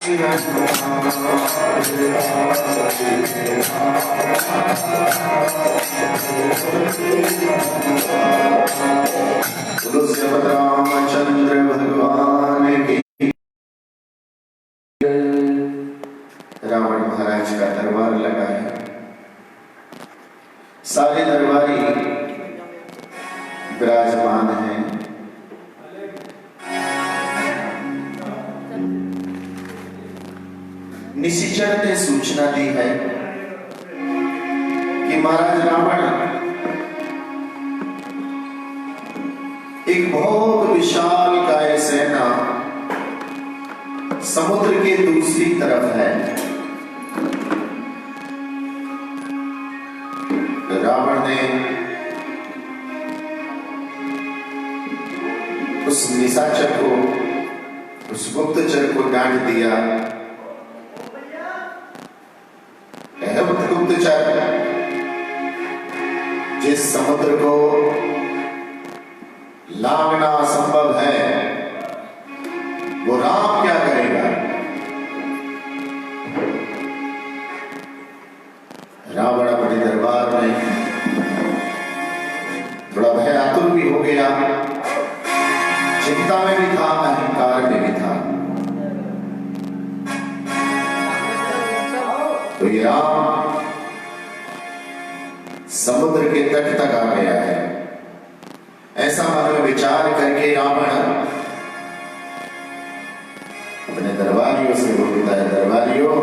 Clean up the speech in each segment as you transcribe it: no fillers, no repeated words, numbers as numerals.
रामचंद्र भगवान की। रावण महाराज का दरबार लगा है। सारे दरबारी विराजमान हैं। निशिचर ने सूचना दी है कि महाराज रावण एक बहुत विशाल काय सेना समुद्र के दूसरी तरफ है। रावण ने उस निशाचर को, उस गुप्तचर को डांट दिया। गुप्तचर, जिस समुद्र को लांघना असंभव है वो राम क्या करेगा? रावण अपने दरबार में बड़ा भयातुर भी हो गया, चिंता में भी था, अहंकार में भी था। तो ये राम समुद्र के तट तक आ गया है। ऐसा मन में विचार करके रावण अपने दरबारियों से बोलता है, दरबारियों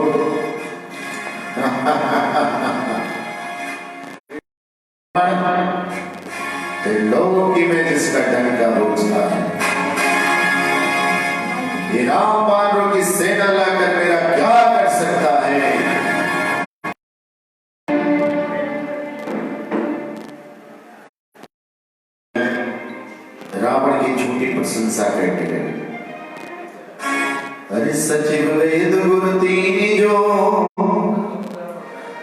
लोगों की मैं जिसका डंका बोझता है, ये राम वानरों की सेना लाकर मेरा क्या कर सकता है? रावण की झूठी प्रशंसा करने लगे। अरे सचिव वेद गुरु तीन जो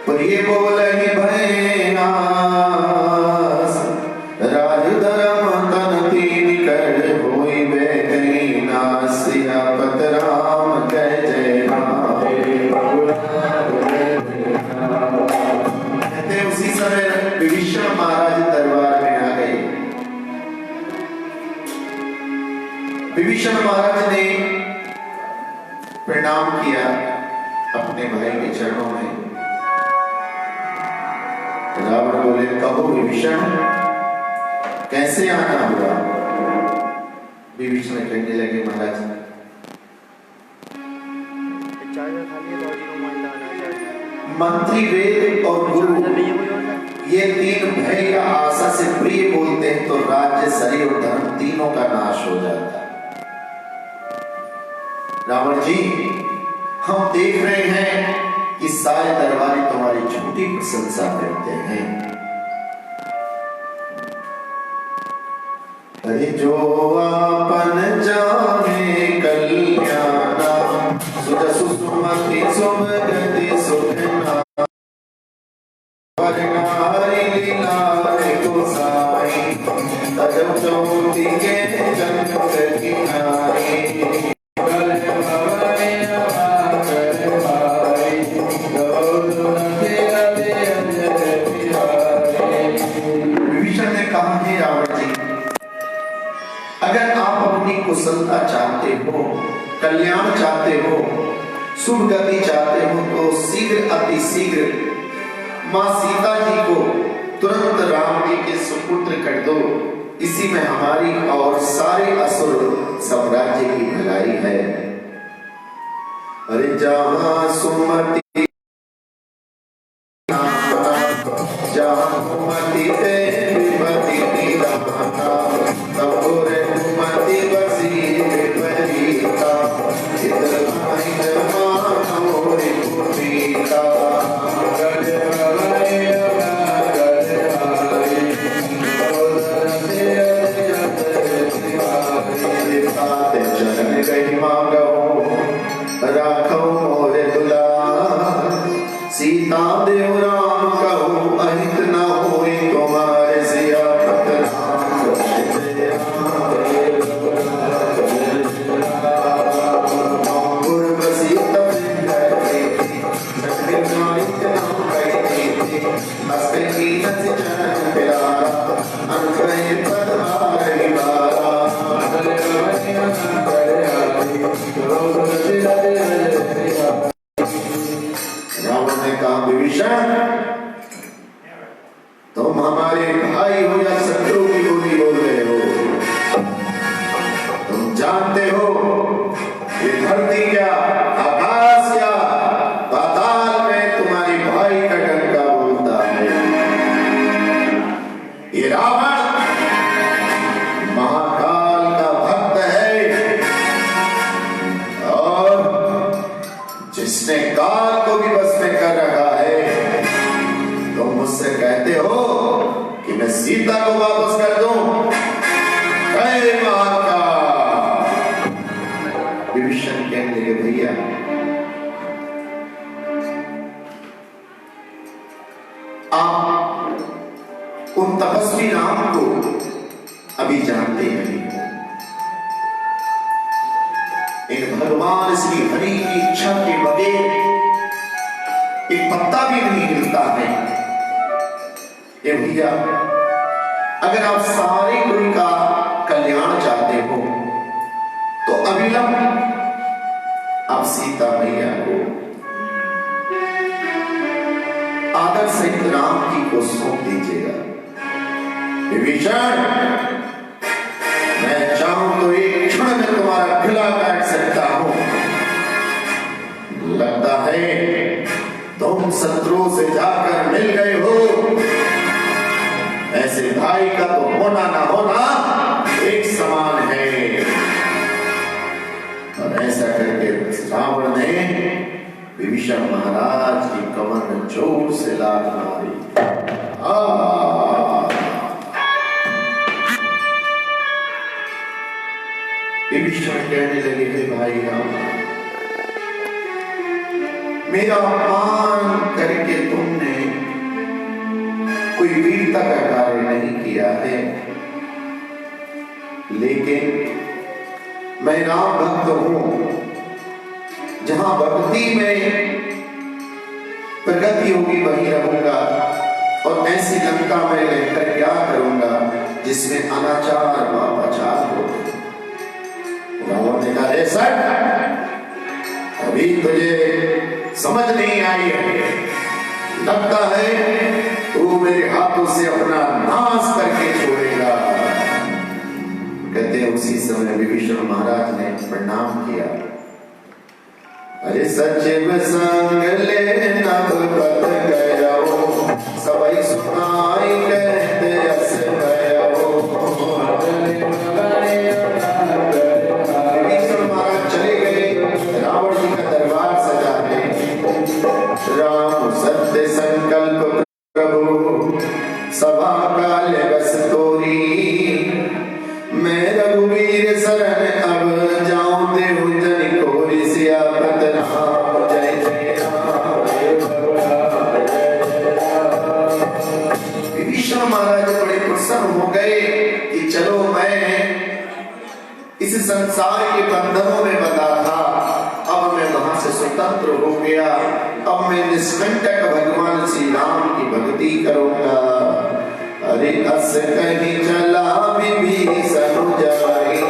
प्रिय बोल ही भयनाश, राज धर्म तन तीन कर होई बैठई नाश, सियापत राम कह जय राम। कहते उसी समय विभीषण महाराज दरबार में आ गए। विभीषण महाराज ने प्रणाम किया अपने भाई के चरणों में। रावण बोले, कहो विभीषण कैसे आना हुआ? विभीषण कहने लगे, महाराज मंत्री वेद और गुरु ये तीन भय या आशा से प्रिय बोलते हैं तो राज्य, शरीर और धर्म तीनों का नाश हो जाता है। रावण जी, हम देख रहे हैं कि सारे दरबारी तुम्हारी झूठी प्रशंसा करते हैं। अरे जो आपन जाने कल्याणा, सुजसु सुमति सुमगति सुखना, वरनारी लीला को साई, अजब चौथी के जन्म की नाई। अगर आप अपनी कुशलता चाहते हो, कल्याण चाहते हो, शुभ गति चाहते हो तो शीघ्र अति शीघ्र मां सीता जी को तुरंत राम जी के सुपुत्र कर दो। इसी में हमारी और सारे असुर साम्राज्य की भलाई है। अरे जहां सुमति जहां सुमति ते विमति नीलमना, तबोरे सुमति बसी विपरीता, इधर माइन मानोरे पुनीता। चरण कहीं मांगो राखो मोरे दुलार, सीता देव राम कहो अहित न होए तुम्हारे, सियापत राम पूर्व सीता जिसने काल को भी बस में कर रखा है, तुम मुझसे कहते हो कि मैं सीता को वापस कर दूं? का विभीषण कहने लगे, भैया आप उन तपस्वी राम को अभी जानते नहीं। इन भगवान श्री हरि की इच्छा के बगैर एक पत्ता भी नहीं हिलता है। ये भैया, अगर आप सारे कुल का कल्याण चाहते हो तो अविलंब आप सीता मैया को आदर सहित राम जी को सौंप दीजिएगा। विभीषण, मैं चाहूं तो एक क्षण में तुम्हारा गला काट सकता हूं। लगता है तुम शत्रुओं से जाकर मिल गए हो। ऐसे भाई का तो होना ना होना एक समान है। और ऐसा करके रावण ने विभीषण महाराज की कमर में जोर से लात मारी। विभीषण कहने लगे, हे भाई राम, मेरा अपमान करके तुमने कोई वीरता का कार्य नहीं किया है, लेकिन मैं राम भक्त हूं। जहां भक्ति में प्रगति होगी वहीं रहूंगा, और ऐसी लंका में रहकर क्या करूंगा जिसमें अनाचार व अपाचार हो। रावण ने कहा, रे सर, अभी तुझे समझ नहीं आई है। लगता है तू मेरे हाथों से अपना नाश करके छोड़ेगा। कहते हैं उसी समय विभीषण महाराज ने प्रणाम किया। अरे सचिव संग ले नभ पत गयो, सबई सुनाई कहते अस गयो। विभीषण महाराज चले गए रावण जी का दरबार सजाने। राम सत्य संकल्प प्रभु, सभा काल बस तोरी। मैं रघुवीर शरण अब जाऊं, देहु जन कोरि सियापत राम। जय जय राम। विभीषण महाराज बड़े प्रसन्न हो गए कि चलो मैं इस संसार के बंधनों में बंधा था, अब मैं वहां से स्वतंत्र हो गया। अब मैं निष्कंटक भगवान श्री राम की भक्ति करूंगा। अरे अस कहीं चला विभीषण जाई,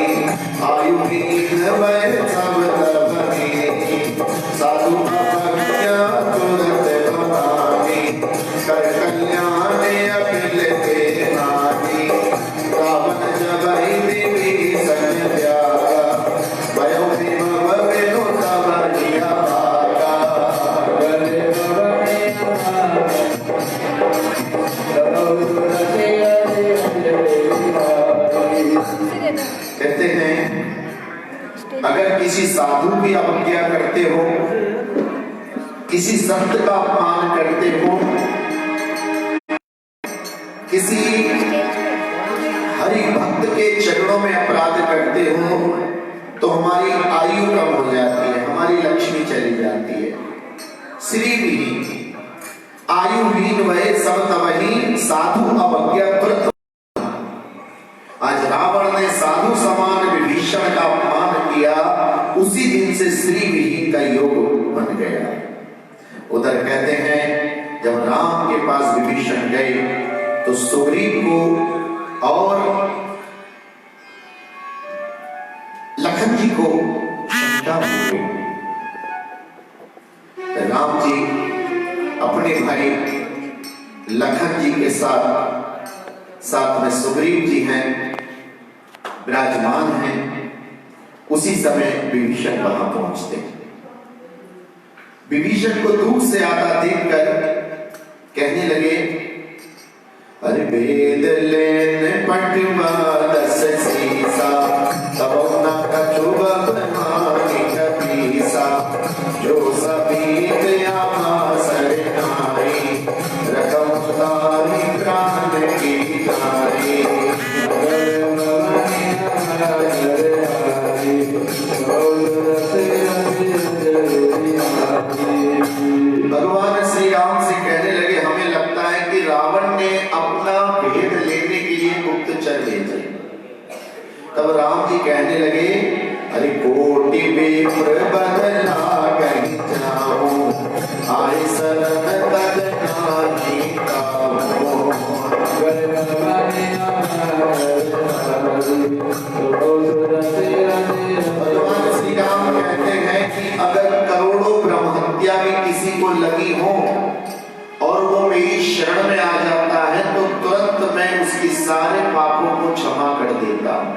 आयु हीन वै सब तपहि। साधु अवज्ञा तुरत भवानी, कर कल्याण अखिल के नारी। रावण जबहि विभीषण त्यागा, भयो विभव बिनु तब लिया भागा। कहते हैं अगर किसी साधु की अवज्ञा करते हो, किसी संत का अपमान करते हो, किसी हरि भक्त के चरणों में अपराध करते हो, तो हमारी आयु कम हो जाती है, हमारी लक्ष्मी चली जाती है। श्री विहीन आयुहीन वै सब तपहि, साधु अवज्ञा तुरत। आज रावण ने साधु समान विभीषण का अपमान किया, उसी दिन से श्री विहीन का योग बन गया। उधर कहते हैं जब राम के पास विभीषण गए तो सुग्रीव को और लखन जी को शंका हो गई। राम जी अपने भाई लखन जी के साथ में सुग्रीव जी हैं, विराजमान हैं। उसी समय विभीषण वहां पहुंचते। विभीषण को दूर से आता देखकर कहने लगे, अरे वेद लेन पटवा दस सीसा, तब न कछु बदमानी कपीसा। जो सभी सरनाई रकम तारी प्राण की तारी। भगवान श्री राम से कहने लगे, हमें लगता है कि रावण ने अपना भेद लेने के लिए गुप्तचर भेजे। तब राम जी कहने लगे, अरे कोटि विप्र बदला कहीं जाऊं, आए शरण तजना ही काहूं। भगवान श्री राम कहते हैं कि अगर करोड़ों ब्रह्म हत्या भी किसी को लगी हो और वो मेरी शरण में आ जाता है तो तुरंत मैं उसके सारे पापों को क्षमा कर देता हूं।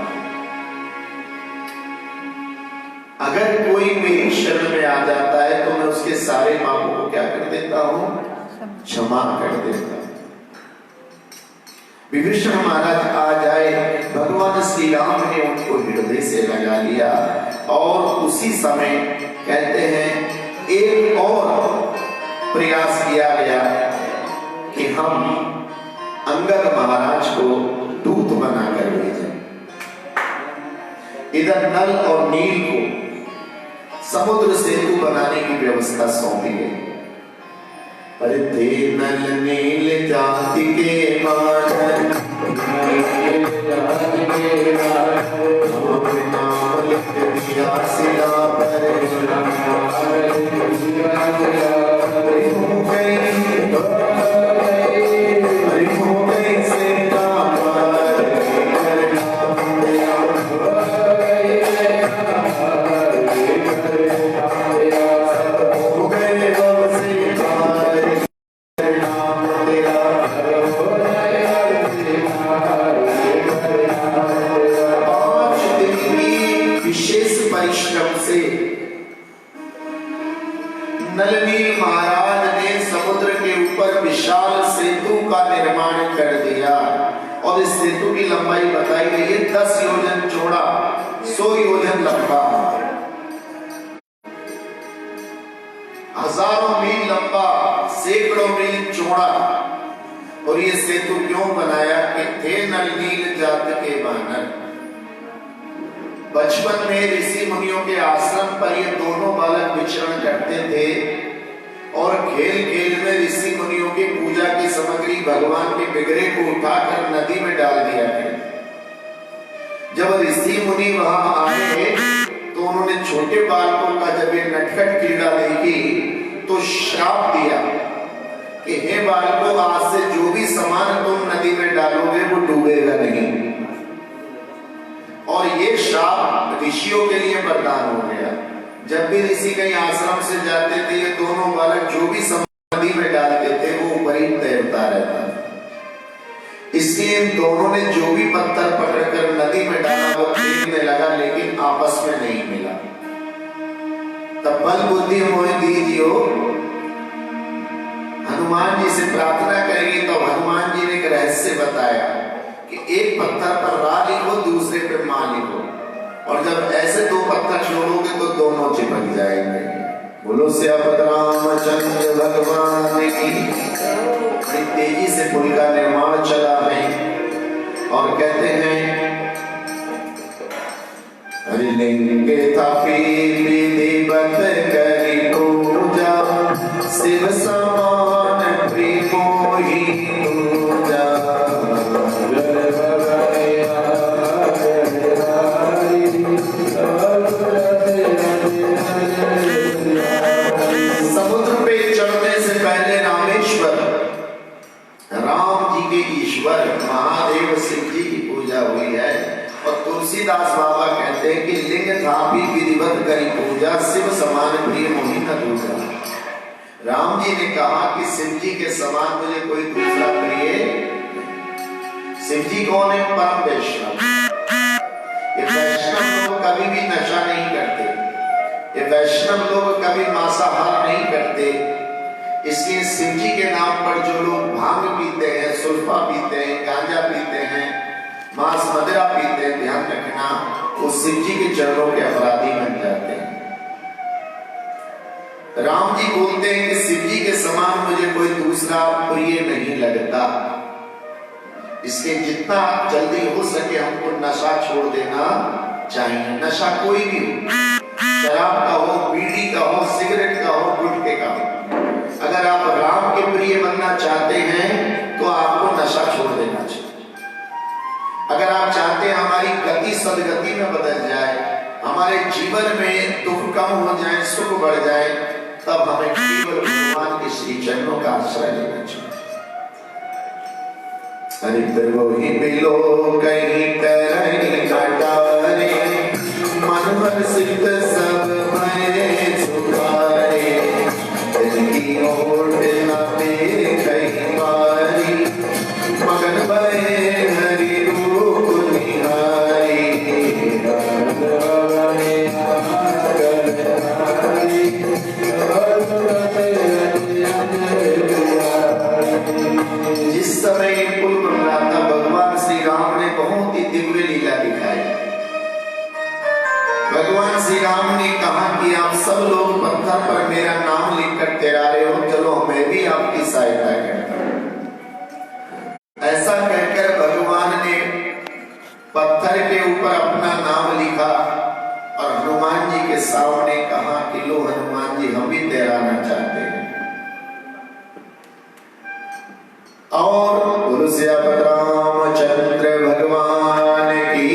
अगर कोई मेरी शरण में आ जाता है तो मैं उसके सारे पापों को क्या कर देता हूं? क्षमा कर देता हूं। विभीषण महाराज आ जाए, भगवान श्री राम ने उनको हृदय से लगा लिया और उसी समय कहते हैं एक और प्रयास किया गया कि हम अंगद महाराज को दूत बनाकर भेजें। इधर नल और नील को समुद्र सेतु बनाने की व्यवस्था सौंपी गई। अरे थे नल नील जाति के मानन, नाम लिख दिया शिला पर, हो गई से नलनील महाराज ने समुद्र के ऊपर विशाल सेतु का निर्माण कर दिया और इस सेतु की लंबाई बताई गई है 10 योजन चौड़ा, 100 योजन लंबा, हजारों मील लंबा, सैकड़ों मील चौड़ा। और ये सेतु क्यों बनाया कि थे नलनील जात के वानर। बचपन में ऋषि मुनियों के आश्रम पर ये दोनों बालक विचरण करते थे और खेल खेल में ऋषि मुनियों की पूजा की सामग्री भगवान के बिगड़े को उठाकर नदी में डाल दिया गया। जब ऋषि मुनि वहां आए तो उन्होंने छोटे बालकों का जब ये नटखट क्रीड़ा देखी तो श्राप दिया कि हे बालकों, आज से जो भी सामान तुम नदी में डालोगे वो डूबेगा नहीं। और ये श्राप ऋषियों के लिए वरदान हो गया। जब भी ऋषि कहीं आश्रम से जाते थे ये दोनों बालक जो भी सामान नदी में डालते थे वो ऊपर ही तैरता रहता। इसलिए इन दोनों ने जो भी पत्थर पकड़कर नदी में डाला वो तैरने लगा, लेकिन आपस में नहीं मिला। तब बल बुद्धि मोहि दीजियो, हनुमान जी से प्रार्थना करेंगे तो हनुमान जी ने एक रहस्य बताया कि एक पत्थर पर रा लिखो, दूसरे पर मां लिखो, और जब ऐसे दो पत्थर छोड़ोगे तो दोनों चिपक जाएंगे। बोलो श्यामत रामचंद्र भगवान की। बड़ी तेजी से पुल का निर्माण चला है और कहते हैं हरिलिंग थापी विधिवत करी पूजा, शिव समान प्रेमोहि दूजा। समुद्र पे चढ़ने से पहले रामेश्वर राम जी के ईश्वर महादेव शिव जी की पूजा हुई है। और तुलसीदास बाबा कहते हैं कि लिंग थापी विधिवत करी पूजा, शिव समान प्रिय मोहि न दूजा। राम जी ने कहा कि शिव जी के समान मुझे कोई दूसरा प्रिय। शिव जी कौन है? परम वैष्णव। ये वैष्णव लोग कभी भी नशा नहीं करते, ये वैष्णव लोग कभी मांसाहार नहीं करते। इसलिए शिव जी के नाम पर जो लोग भांग पीते हैं, सुल्फा पीते हैं, गांजा पीते हैं, मांस मदिरा पीते हैं, ध्यान रखना वो शिव जी के चरणों के अपराधी बन जाते हैं। राम जी बोलते हैं कि शिव जी के समान मुझे कोई दूसरा प्रिय नहीं लगता, इसलिए जितना जल्दी हो सके हमको नशा छोड़ देना चाहिए। नशा कोई भी हो, शराब का हो, बीड़ी का हो, सिगरेट का हो, गुटखे का हो, अगर आप राम के प्रिय बनना चाहते हैं तो आपको नशा छोड़ देना चाहिए। अगर आप चाहते हैं हमारी गति सदगति में बदल जाए, हमारे जीवन में दुख कम हो जाए, सुख बढ़ जाए, तब हमें केवल भगवान के श्री चरणों का आश्रय लेना चाहिए। हरि मिलो कहीं तरह कटारे, मन भर सिद्ध सब मैं सुखारे, की ओट न पे कहीं मारी, मगन भरे हरि रूप निहारी, जिस समय कुल बन रहा था, भगवान श्री राम ने बहुत ही दिव्य लीला दिखाई। भगवान श्री राम ने कहा कि आप सब लोग पत्थर पर मेरा नाम लिखकर तैरा रहे हो, चलो मैं भी आपकी सहायता करता हूं। ऐसा कहकर भगवान ने पत्थर के ऊपर अपना नाम लिखा और हनुमान जी के सामने कहा कि लो हनुमान जी, हम भी तैराना चाहते हैं। और तुलसीपत रामचंद्र भगवान की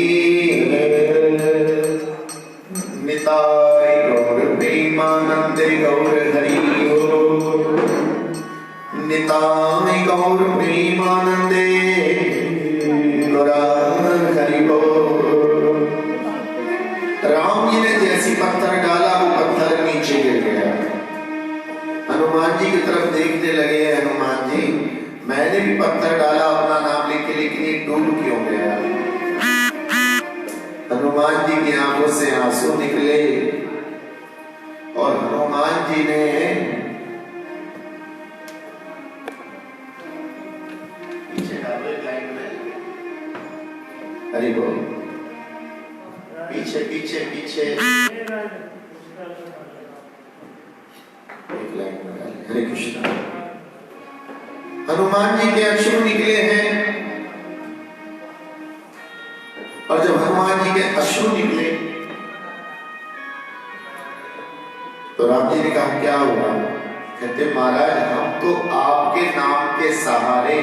निताई गौर प्रेमानंद गौर हरि निताई गौर प्रेमानंदे गौर हरि बोल। राम जी ने जैसी पत्थर डाला वो पत्थर नीचे गिर गया। हनुमान जी की तरफ देखने लगे, हनुमान जी मैंने भी पत्थर डाला अपना नाम लिख के, लेकिन ये डूब क्यों गया? हनुमान जी की आंखों से आंसू निकले और हनुमान जी ने पीछे लाइन में, हरि बोल, पीछे पीछे पीछे एक लाइन में, हरे कृष्णा। हनुमान जी के अश्रु निकले हैं और जब हनुमान जी के अश्रु निकले तो राम जी ने कहा क्या हुआ? कहते महाराज, हम तो आपके नाम के सहारे,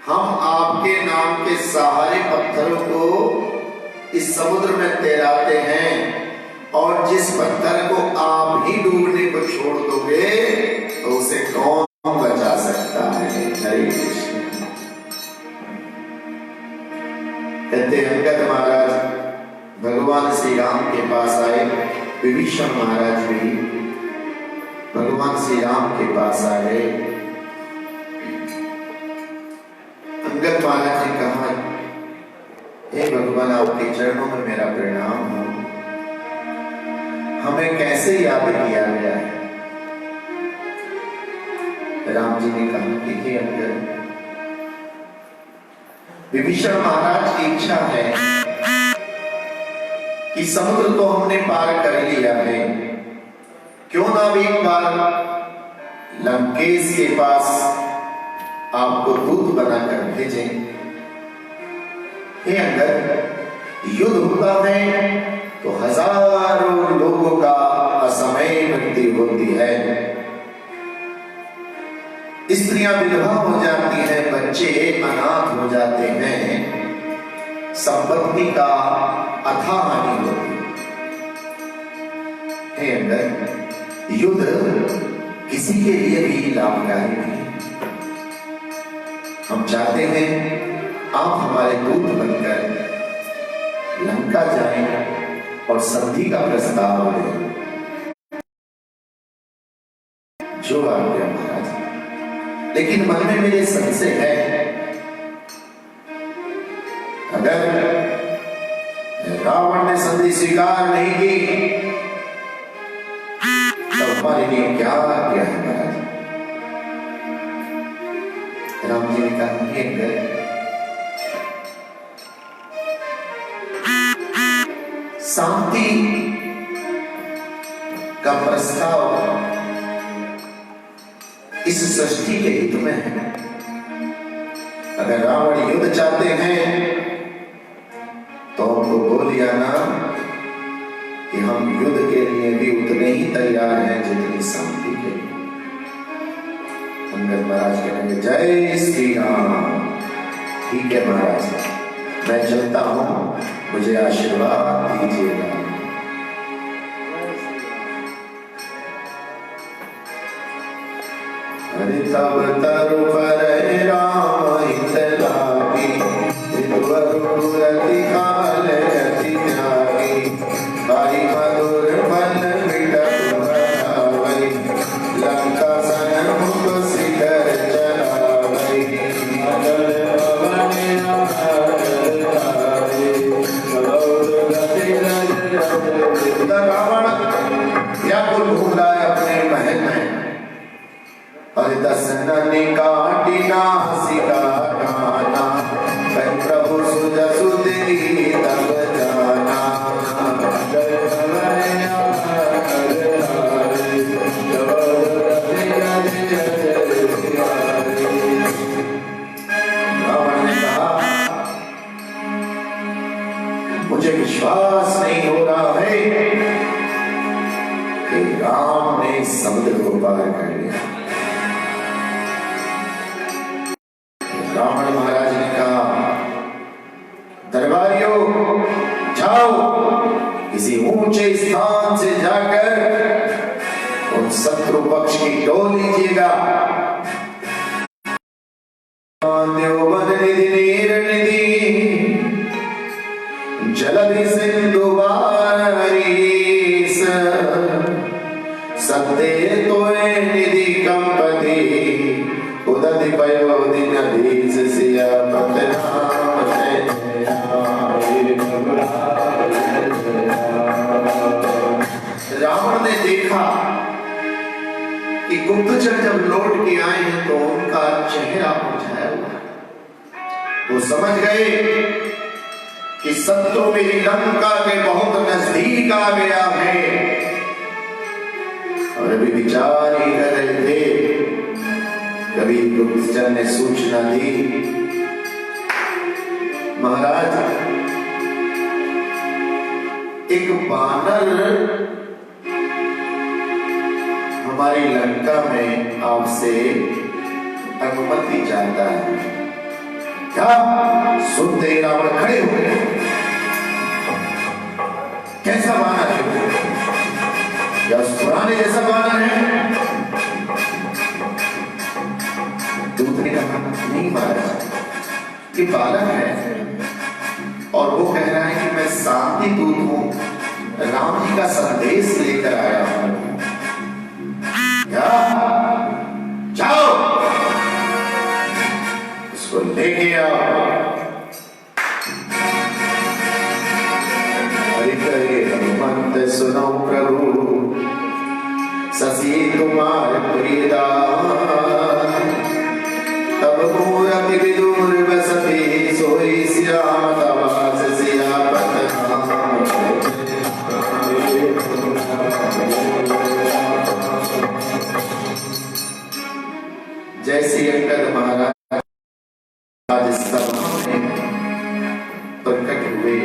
हम आपके नाम के सहारे पत्थरों को इस समुद्र में तैराते हैं, और जिस पत्थर को आप ही डूबने को छोड़ दोगे तो उसे कौन बचा सकता है? हरे कृष्ण। कहते अंगद महाराज भगवान श्री राम के पास आए, विभीषण महाराज भी भगवान श्री राम के पास आए। अंगद महाराज ने कहा, हे भगवान, आपके चरणों में मेरा प्रणाम हो, हमें कैसे याद किया गया है? राम जी ने कहा कि हे अंगद, विभीषण महाराज की इच्छा है कि समुद्र तो हमने पार कर लिया है, क्यों ना भी एक बार लंकेश के पास आपको दूत बनाकर भेजें। हे अंगद, युद्ध होता है तो हजारों लोगों का असमय मृत्यु होती है, स्त्रियां विधवा हो जाती हैं, बच्चे अनाथ हो जाते हैं, संपत्ति का अथाह हानि होती है। अंदर युद्ध किसी के लिए भी लाभकारी नहीं। हम चाहते हैं आप हमारे दूत बनकर लंका जाएं और संधि का प्रस्ताव दें। जो आज्ञा महाराज, लेकिन मन में मेरे संशय है, अगर रावण ने संधि स्वीकार नहीं की तो हमारे लिए क्या आज्ञा है महाराज? राम जी ने कहा, शांति का का प्रस्ताव इस सृष्टि के हित में है। अगर रावण युद्ध चाहते हैं तो उनको बोलिया ना कि हम युद्ध के लिए भी उतने ही तैयार हैं जितनी शांति के लिए। अंगद महाराज कहेंगे जय श्री राम। ठीक है महाराज, मैं चलता हूं, मुझे आशीर्वाद दीजिएगा। अरे तब तरु पर राम हित लागी, रति काल रति त्यागी, भाई मधुर फल विटप बढ़ावई, लंका सन मुख शिखर चढ़ावई, रावण व्याकुल घूम रहा है अपने महल में। और दसन काटी नासिका काना, प्रभु सुजसु तेरी तब जाना। रावण ने कहा मुझे विश्वास नहीं हो रहा है कि राम ने समुद्र को पार कर लिया। रावण महाराज ने कहा दरबारियों जाओ, किसी ऊंचे स्थान से जाकर उन शत्रु पक्ष की टोल लीजिएगा। निधि नीर निधि जलधि सिंधु बारीस, सत्य तोय निधि कंपति, उदधि पयो दिन बीस सिया रावण ने देखा कि गुप्तचर जब लौट के आए हैं तो उनका चेहरा मुरझाया हुआ है। वो समझ गए कि शत्रु मेरी लंका के बहुत नजदीक आ गया है। और अभी विचार ही कर रहे थे, कभी गुप्तचर ने सूचना दी महाराज एक बानर हमारी लंका में आपसे अनुमति चाहता है। क्या सुनते रावण खड़े हो गए। कैसा बानर है? क्या पुराने जैसा बानर है? दूत ने कहा नहीं महाराज, ये बालक है और वो कह रहा है कि मैं शांति दूत हूं, राम जी का संदेश लेकर आया हूं। क्या? जाओ उसको लेके आओ। हनुमंत सुनो प्रभु, ससी तुम्हार प्रियदान, तब मूरति विदुर बसती, सोई श्याम तवास सियापत नाम। जैसे अंगद महाराज सभा में प्रकट हुए,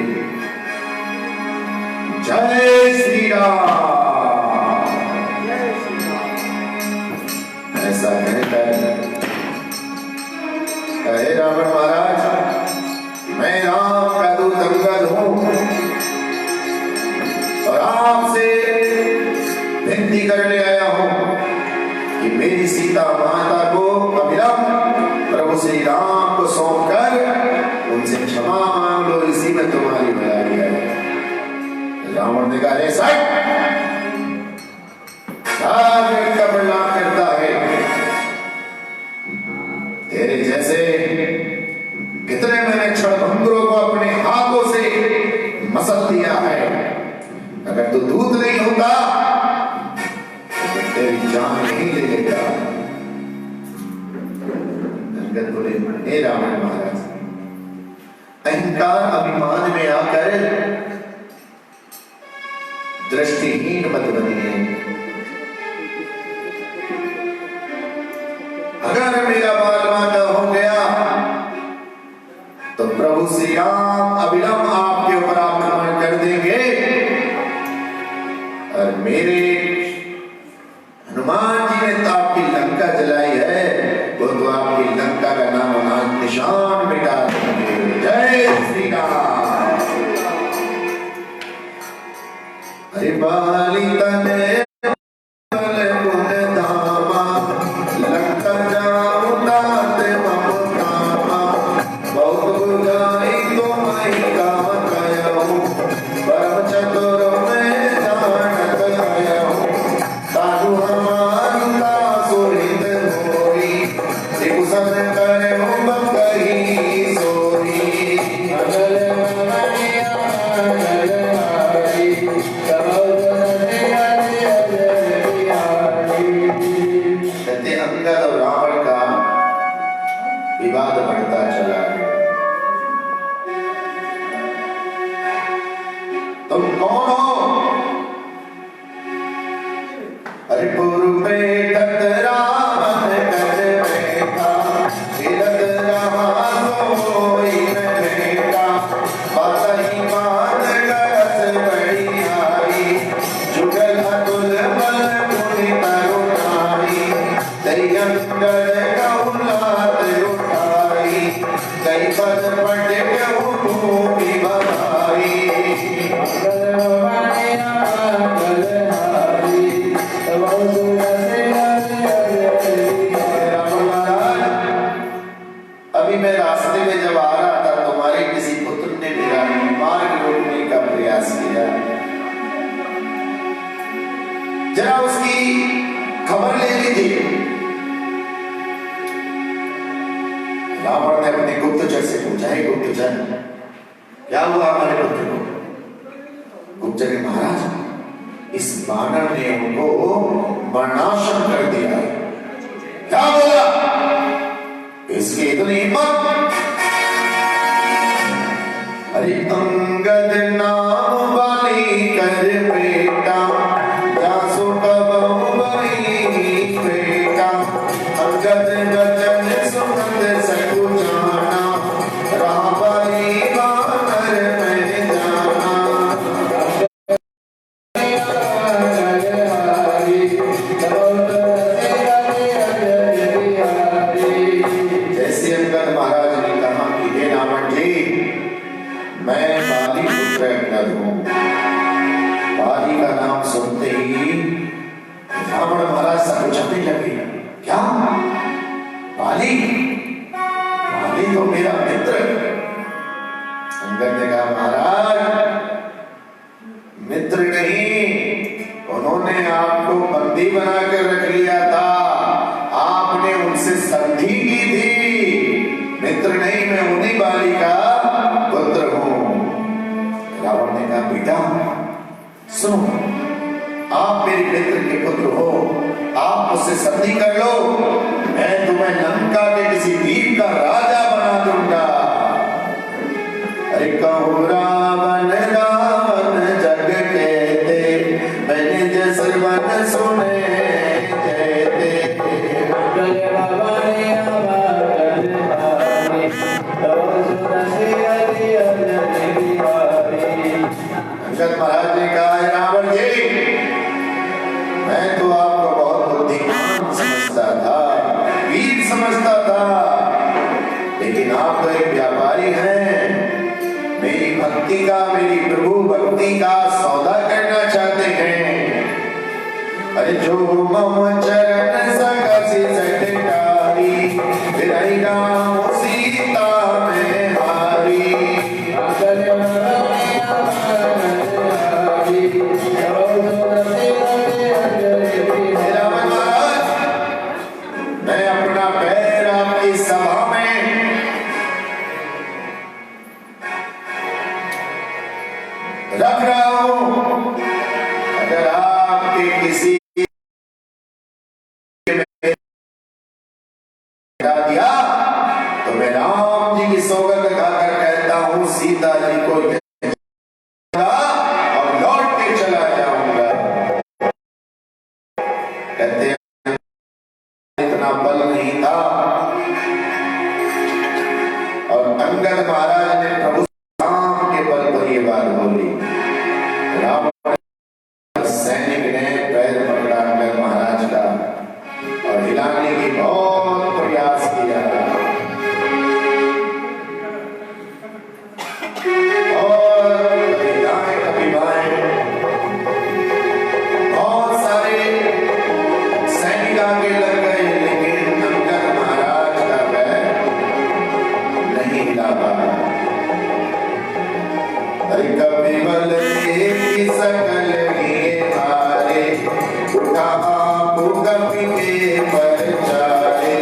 जय श्री राम ऐसा कहकर कहे रावण महाराज मैं राम का दूत अंगद हूं और आपसे विनती करने आया हूं कि मेरी सीता माता को अविलंब प्रभु श्री राम को सौंप कर उनसे क्षमा मांग लो, इसी में तुम्हारी भलाई है। रावण ने कहा का प्रणाम करता है, तेरे जैसे कितने मैंने क्षणभंगुरों को अपने हाथों से मसल दिया है। अगर तू दूत नहीं होता तो तेरी जान नहीं ले लेता। अंगद बोले हे रावण महाराज, अहंकार अभिमान में आकर दृष्टिहीन मत बनिए। भरपूर बैठत रावण कर बैठा, हिलत रहा सोई न बेटा, बातही मान गरज बड़ी आई, जुगल अतुल बल मुनि तरुणाई, दयंकर कौलात उठाई, कई पद पट कहु भूमि बधाई। अभी मैं रास्ते में जब आ रहा था, तुम्हारे किसी पुत्र ने मेरा मार्ग रोकने का प्रयास किया। जरा उसकी खबर ले लीजिए। रावण ने अपने गुप्तचर से पूछा, है गुप्तचर, क्या हुआ हमारे पुत्र को? गुप्तचर ने, महाराज इस बानर ने उनको वर्णाश्रम कर दिया। क्या बोला? इसकी इतनी हिम्मत? अरे अंगद नाम वाली कर बेटा, जासु कबहु बही बेटा, अंगद वचन सुनत सकु जाना, राह वाली बानर मैं जाना। जैसे अंगद महाराज ने कहा कि हे रावण जी, मैं बाली पुत्र अंगद हूँ। बाली का नाम सुनते ही रावण महाराज सकुचाने लगे। क्या बाली? बाली तो मेरा मित्र। अंगद ने कहा, महाराज मित्र नहीं, उन्होंने आपको बंदी बनाकर रख लिया था, आपने उनसे संधि की थी। मित्र नहीं, मैं उन्हीं बाली का पुत्र हूं। रावण ने कहा, बेटा सुनो, आप मेरे मित्र के पुत्र हो, आप मुझसे संधि कर लो, मैं तुम्हें लंका के किसी द्वीप का राजा बना दूंगा। अरे कहूँ रावण रावण जग कहते, मैंने जैसे मन सुने कहते। अंगद महाराज ने कहा, रावण जी, मैं तो आपको बहुत बुद्धिमान समझता था, वीर समझता था, लेकिन आप तो एक व्यापारी हैं। मेरी भक्ति का, मेरी प्रभु भक्ति का सौदा करना चाहते हैं। अरे जो मम चरण सगसी सटकारी, विरही राम सीता में हारी। मैं अपना पैर आपकी सभा में रख रहा हूं, अगर आपके किसी दिया तो मैं राम जी की सौगंध खाकर कहता हूं, सीता जी को और लौट के चला जाऊंगा। कहते हैं इतना बल नहीं था, और अंगद महाराज ने प्रभु राम के बल पर ये बात बोली। रावण सैनिक ने पैर पकड़ा अंगद महाराज का और हिलाने की बहुत प्रयास किया, और कभी दाएं कभी बाएं, बहुत सारे सैनिक आगे लग गए, लेकिन अंगद महाराज का पैर नहीं हिला पाया। अरे कभी बल की सकल किए हारे, उठा आप कभी के पर चारे।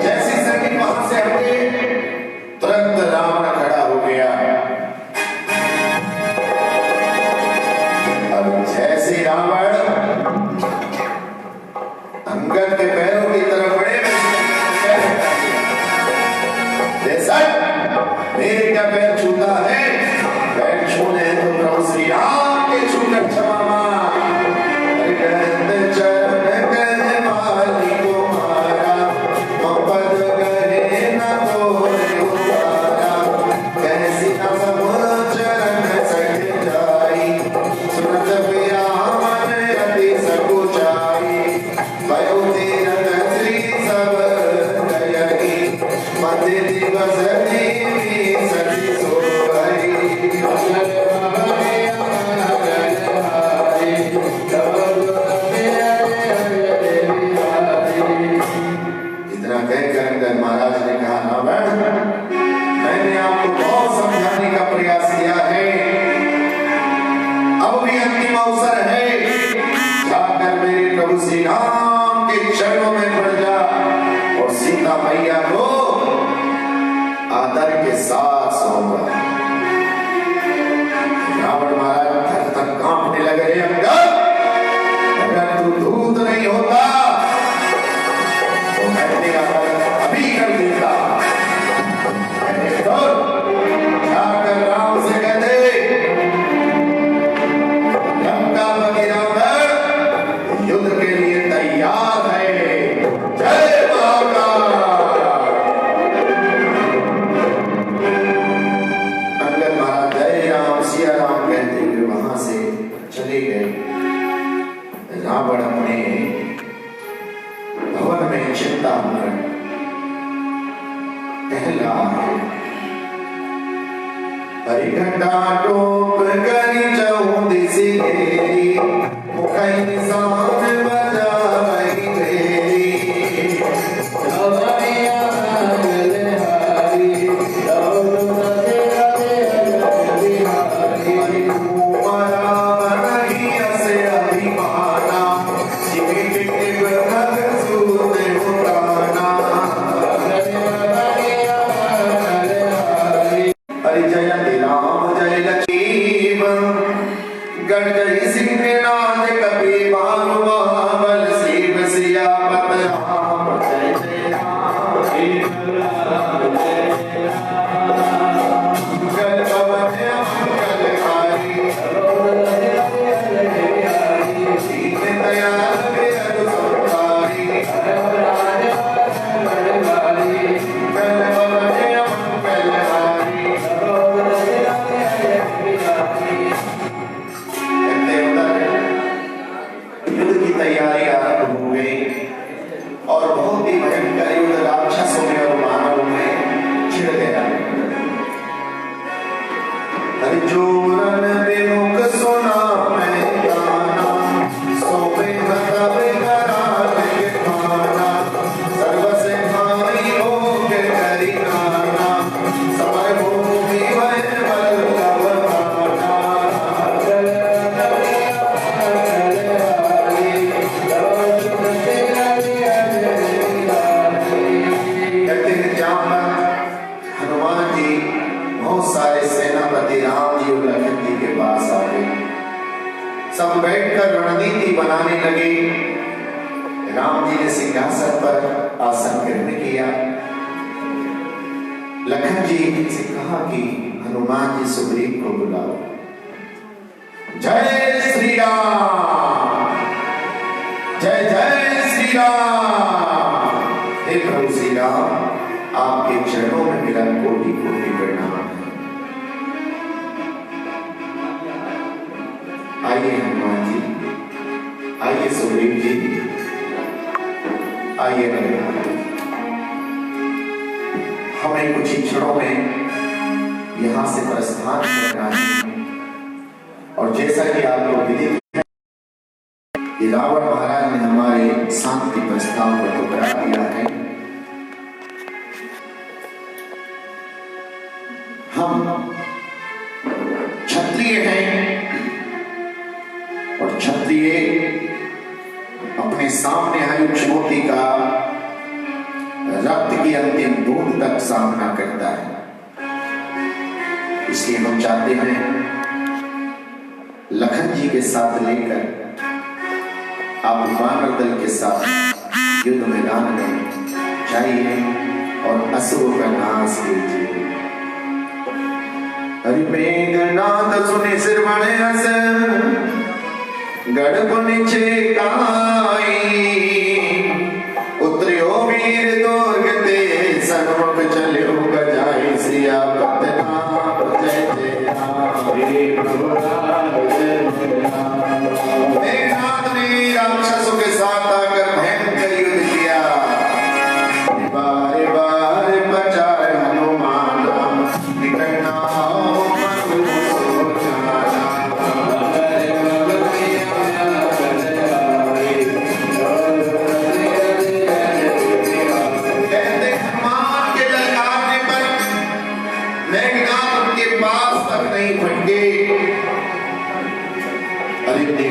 जैसी सैनिक वहां से हटे, तुरंत रावण खड़ा हो गया, और जैसे रावण अंगद के पैरों की तरफ बढ़े, मेरे क्या पैर छूता रावण अपने भवन में चिंता मरण पहला है हरिघंटा टोप करी जाऊं दिसी घेरी मुखई सांझ बजाई मेरी रवैया गलहारी हरि कुमारा बनही से अभिमाना जीवित भग सूते उताना हरि जय राम जय लक्ष्मण गण जय सिंह नाथ कपि भानु महाबल शिव सियापत राम जय जय राम गल पवन मंगलकारी दीन दयाल बेअदु संतारी गल पवन मंगलहारी युद्ध की तैयारी आरंभ हो गई और बहुत ही भयंकर युद्ध राक्षसों में और मानवों में छिड़ गया। हरिजोरन विमुख सुना मैं गाना सोवे मतलब कराल के खाना सर्व से भाई हो के करी नाना समर भूमि भय बल्लभ हनुमान जी बहुत सारे सेनापति राम जी और लखन जी के पास आ गए। सब बैठकर रणनीति बनाने लगे। राम जी ने सिंहासन पर आसन ग्रहण किया। लखन जी से कहा कि हनुमान जी सुग्रीव को बुलाओ। जय श्री राम, जय जय श्री राम। हे प्रभु श्री राम, आपके चरणों में मेरा कोटि कोटि प्रणाम है। आइए हनुमान जी, आइए सुग्रीव जी, आइए हमें कुछ ही क्षणों में यहां से प्रस्थान करना है। और जैसा कि आपको विदित है कि रावण महाराज ने हमारे शांति प्रस्ताव को ठुकरा दिया है। हम क्षत्रिय हैं और क्षत्रिय अपने सामने आई चुनौती का रक्त की अंतिम बूंद तक सामना करता है। इसलिए हम चाहते हैं लखन जी के साथ लेकर आप वानर दल के साथ युद्ध मैदान में जाइए और असुरों का नाश कीजिए। हरि मेघनाथ सुनि श्रवण हस गढ़ नीचे काई उतरियो वीर दुर्ग ते सन्मुख चलियो गजाई सियापत नाम जय जय राम। मेघनाथ ने राक्षसों के साथ आकर भयंकर युद्ध किया। बार बार बचाए हनुमान निकटना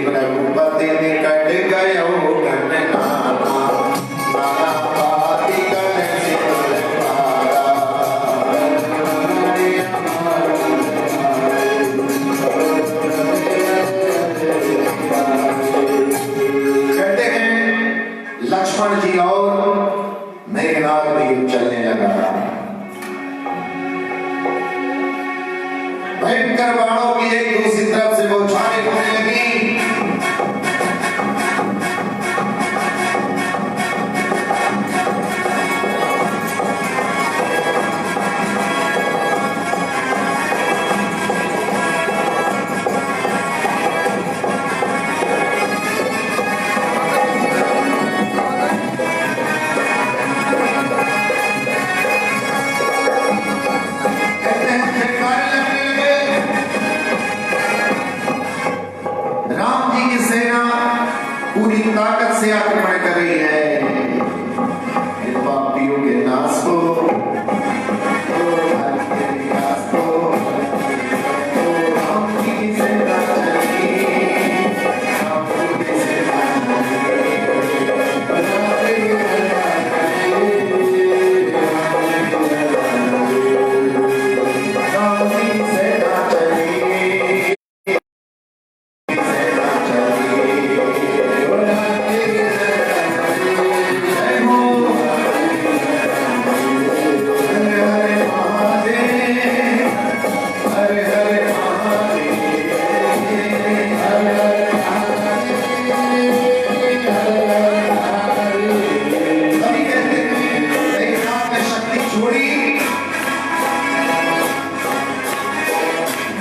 रघुपति निकट गयो घननाथा नाना पाति कर कहते हैं लक्ष्मण जी और मेघनाथ में युद्ध चलने लगा। भयंकर बाणों की एक दूसरी तरफ से बौछारें होने लगी।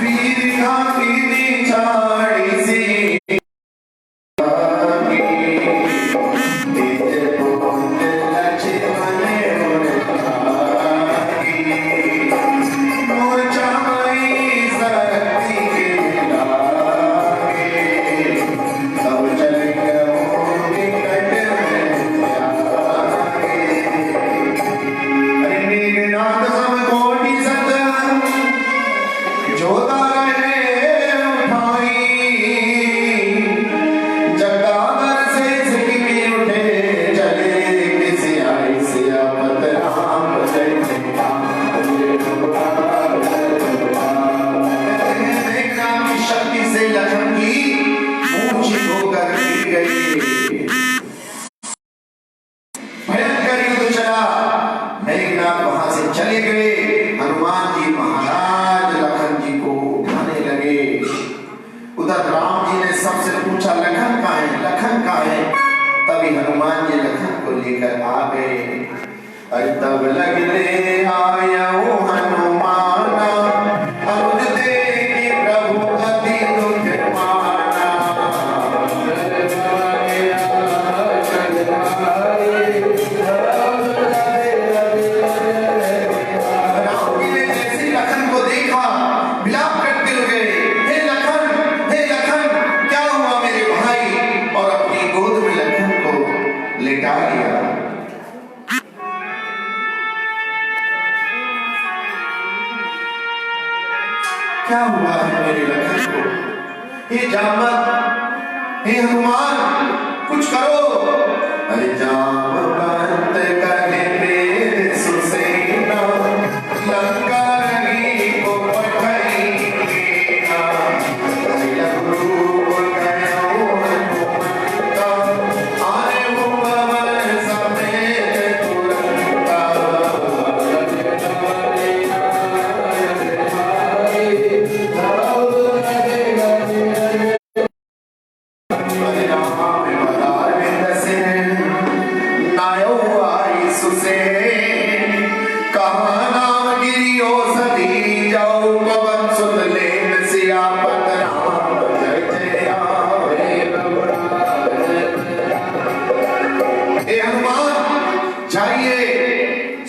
वीर घाटी दी झाड़ी सी चले गए। हनुमान जी महाराज लखन जी को उठाने लगे। उधर राम जी ने सबसे पूछा लखन कहाँ है, लखन कहाँ है। तभी हनुमान जी लखन को लेकर आ गए। अरे तब लगले आया ओ हनुमाना, अब देखी प्रभु अति दुख माना। क्या हुआ है मेरे लखन को? हे जामवंत, हे हनुमान, कुछ करो। अरे जामवंत कहे वेद सुसेना, लंका रही को पठाई ना। रूप गयो हनुमंता, आए वो पवन समेत तुरंता।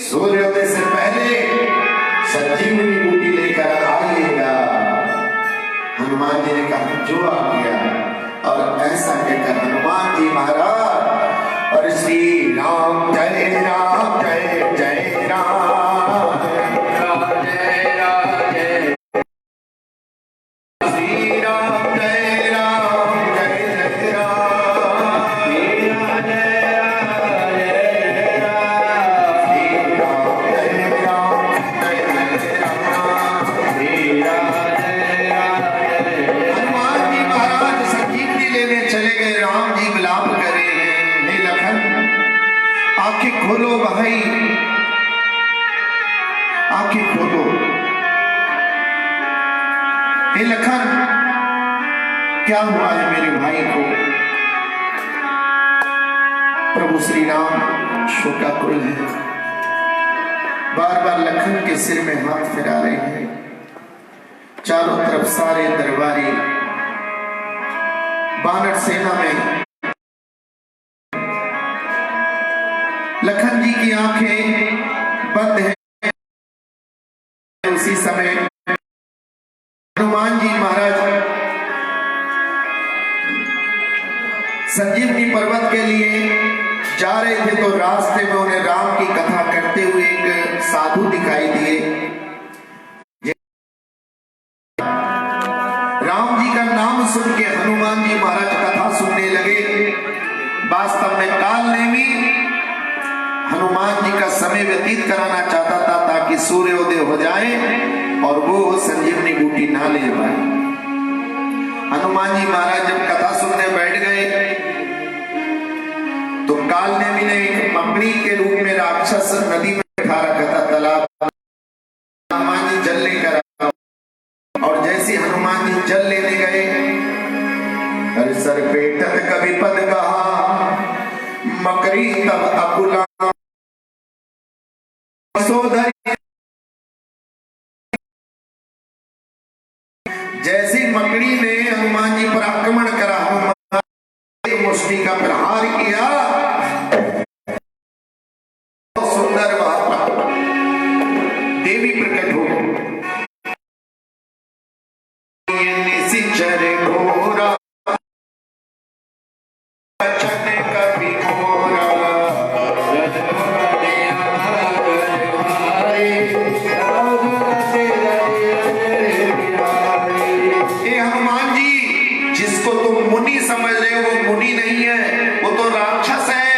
सूर्योदय से पहले संजीवनी बूटी लेकर आइएगा। हनुमान जी ने कहा जो आ गया। और ऐसा कहकर हनुमान जी महाराज और श्री राम जय राम जय जय राम जय राम जय श्री राम जय राम जय जय राम श्री राम जय राम जय राम श्री राम जय राम जय जय राम श्री राम जय राम जय। हनुमान जी महाराज संजीवनी लेने चले गए। राम जी विलाप करे, हे लखन आंखें खोलो भाई, आंखें खोलो। हे लखन क्या हुआ है मेरे भाई को? प्रभु श्री राम शोकाकुल है, बार बार लखन के सिर में हाथ फिरा रहे हैं। चारों तरफ सारे दरबारी बानर सेना में। लखन जी की आंखें बंद हैं। उसी समय हनुमान जी महाराज संजीवनी पर्वत के लिए जा रहे थे तो रास्ते में उन्हें राम की कथा करते हुए एक साधु दिखाई दिए। राम जी का नाम सुन के हनुमान जी महाराज कथा सुनने लगे। वास्तव में काल नेमी हनुमान जी का समय व्यतीत कराना चाहता था ताकि सूर्योदय हो जाए और वो संजीवनी बूटी ना ले पाए। हनुमान जी महाराज जब कथा सुनने बैठ गए तो काल नेमी ने एक मकड़ी के रूप में राक्षस नदी में बैठा रखा था तालाब। हनुमान जी जल लेकर और जैसे हनुमान जी जल लेने गए, अरे सर पेटत कभी पद कहा मकरी तब अकुला सोधरी जैसी मकड़ी ने हनुमान जी पर आक्रमण करा, हनुमान मुष्टि का प्रहार किया, सुंदर वहां देवी प्रकट हो निशिचर घोरा कभी घोरा हनुमान जी, जिसको तुम मुनि समझ रहे हो वो मुनि नहीं है, वो तो राक्षस है,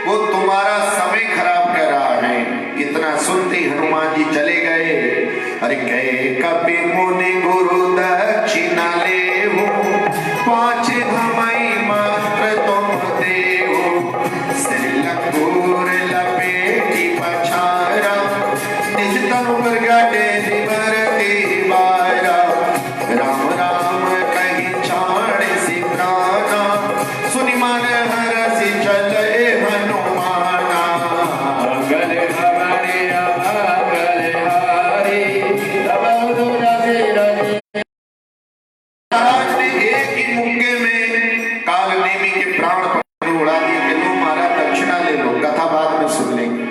वो तुम्हारा समय खराब कर रहा है। इतना सुनते हनुमान जी चले गए। अरे कहे कपि मुनि गुरु दक्षिणा ले हो, पांच हमाई मात्र तुम देहो, सिर लंगूर लपेटी पछारा, निज तनु प्रगटे निवरते बारा, राम राम कहि चाण से प्राणा, सुनि मन हरसि चले हनुमाना। गले हमारे गले हारे, महाराज ने एक ही मुक्के में काल नेमी के प्राण उड़ा दिए कि लो महाराज दक्षिणा ले लो। कथा बाद में सुन लेंगे।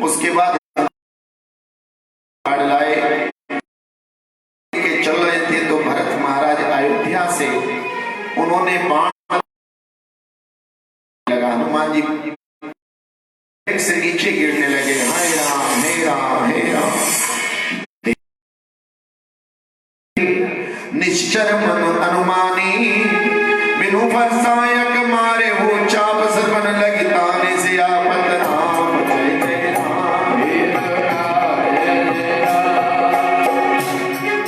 उसके बाद लाए चल रहे थे तो भरत महाराज अयोध्या से उन्होंने बाण लगा, हनुमान जी एक से नीचे गिरने लगे। हे राम हे राम हे राम, निश्चर मनु अनुमानी, बिनु फरसायक मारे हो चाप सरवन लगी ताने से आपत राम जय जय राम।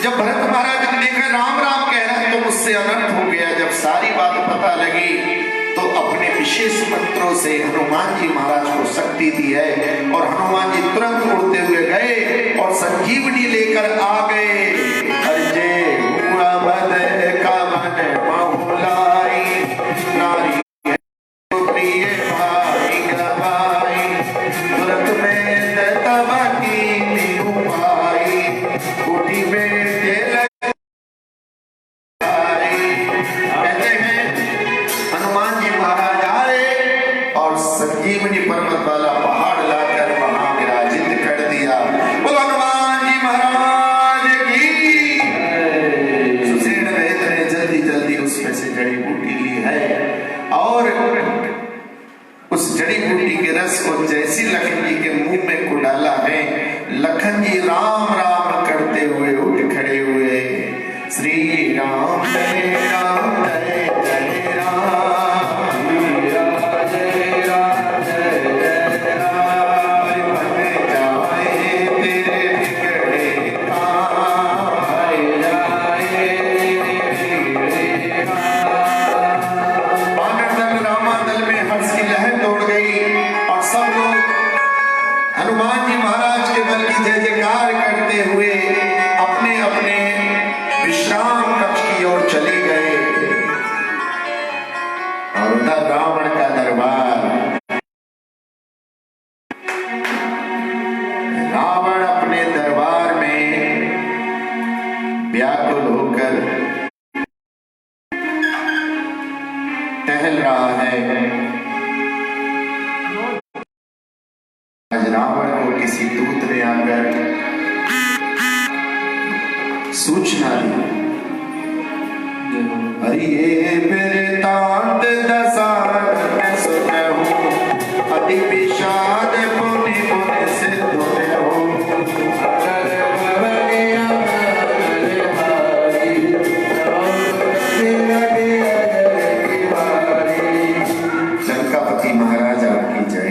जब भरत महाराज ने देखा राम राम कह रहा है तो मुझसे अनर्थ हो गया। जब सारी बात पता लगी तो अपने विशेष मंत्रों से हनुमान जी महाराज को शक्ति दी है और हनुमान जी तुरंत उड़ते हुए गए और संजीवनी लेकर आ गए। अजय हुआ बद का मन बहुलाई, नारी प्रिय भाई गवाई, तुरंत में तब की उपाई, उठी में हनुमान जी महाराज आए और संजीवनी पर्वत वाला पहाड़ लाकर वहां विराजित कर दिया। बोलो हनुमान जी महाराज की। सुषेण वेद ने जल्दी जल्दी उसमें से जड़ी बूटी ली है और उस जड़ी बूटी के रस को जैसी लखन जी के मुंह में को डाला है, लखन जी राम राम करते हुए उठ खड़े हुए। श्री राम जय राम जय जय राम, जय राम जय जय राम, बन जाए तेरे बिगड़े काम, जाए तेरे दल रामादल में हर्ष की लहर दौड़ गई और सब लोग हनुमान जी महाराज के बल की जय जयकार करते हुए अपने अपने विश्राम कक्ष की ओर चले गए। और उधर रावण का दरबार, रावण अपने दरबार में व्याकुल होकर टहल रहा है। आज रावण को किसी दूत ने आकर सूचना दी, हरिये वृतांत दशरथ सुनहु, अति विषाद पुनि मुनि सिद्ध हो, लंकापति महाराजा की जय।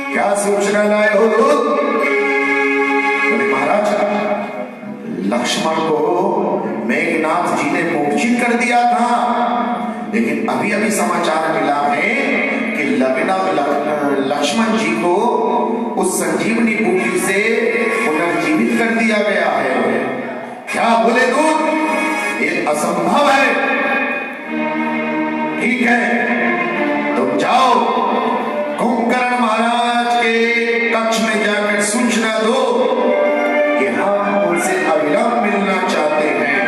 क्या सूचना लाए हो लोग? महाराज लक्ष्मण को मेघनाथ जी ने मूर्छित कर दिया था, लेकिन अभी अभी समाचार मिला है कि लक्ष्मण जी को उस संजीवनी बूटी से पुनर्जीवित कर दिया गया है। क्या बोले दूत? ये असंभव है। ठीक है, तुम जाओ कुंभकर्ण महाराज के कक्ष में जाकर सूचना दो कि हम उनसे अविलंब मिलना चाहते हैं।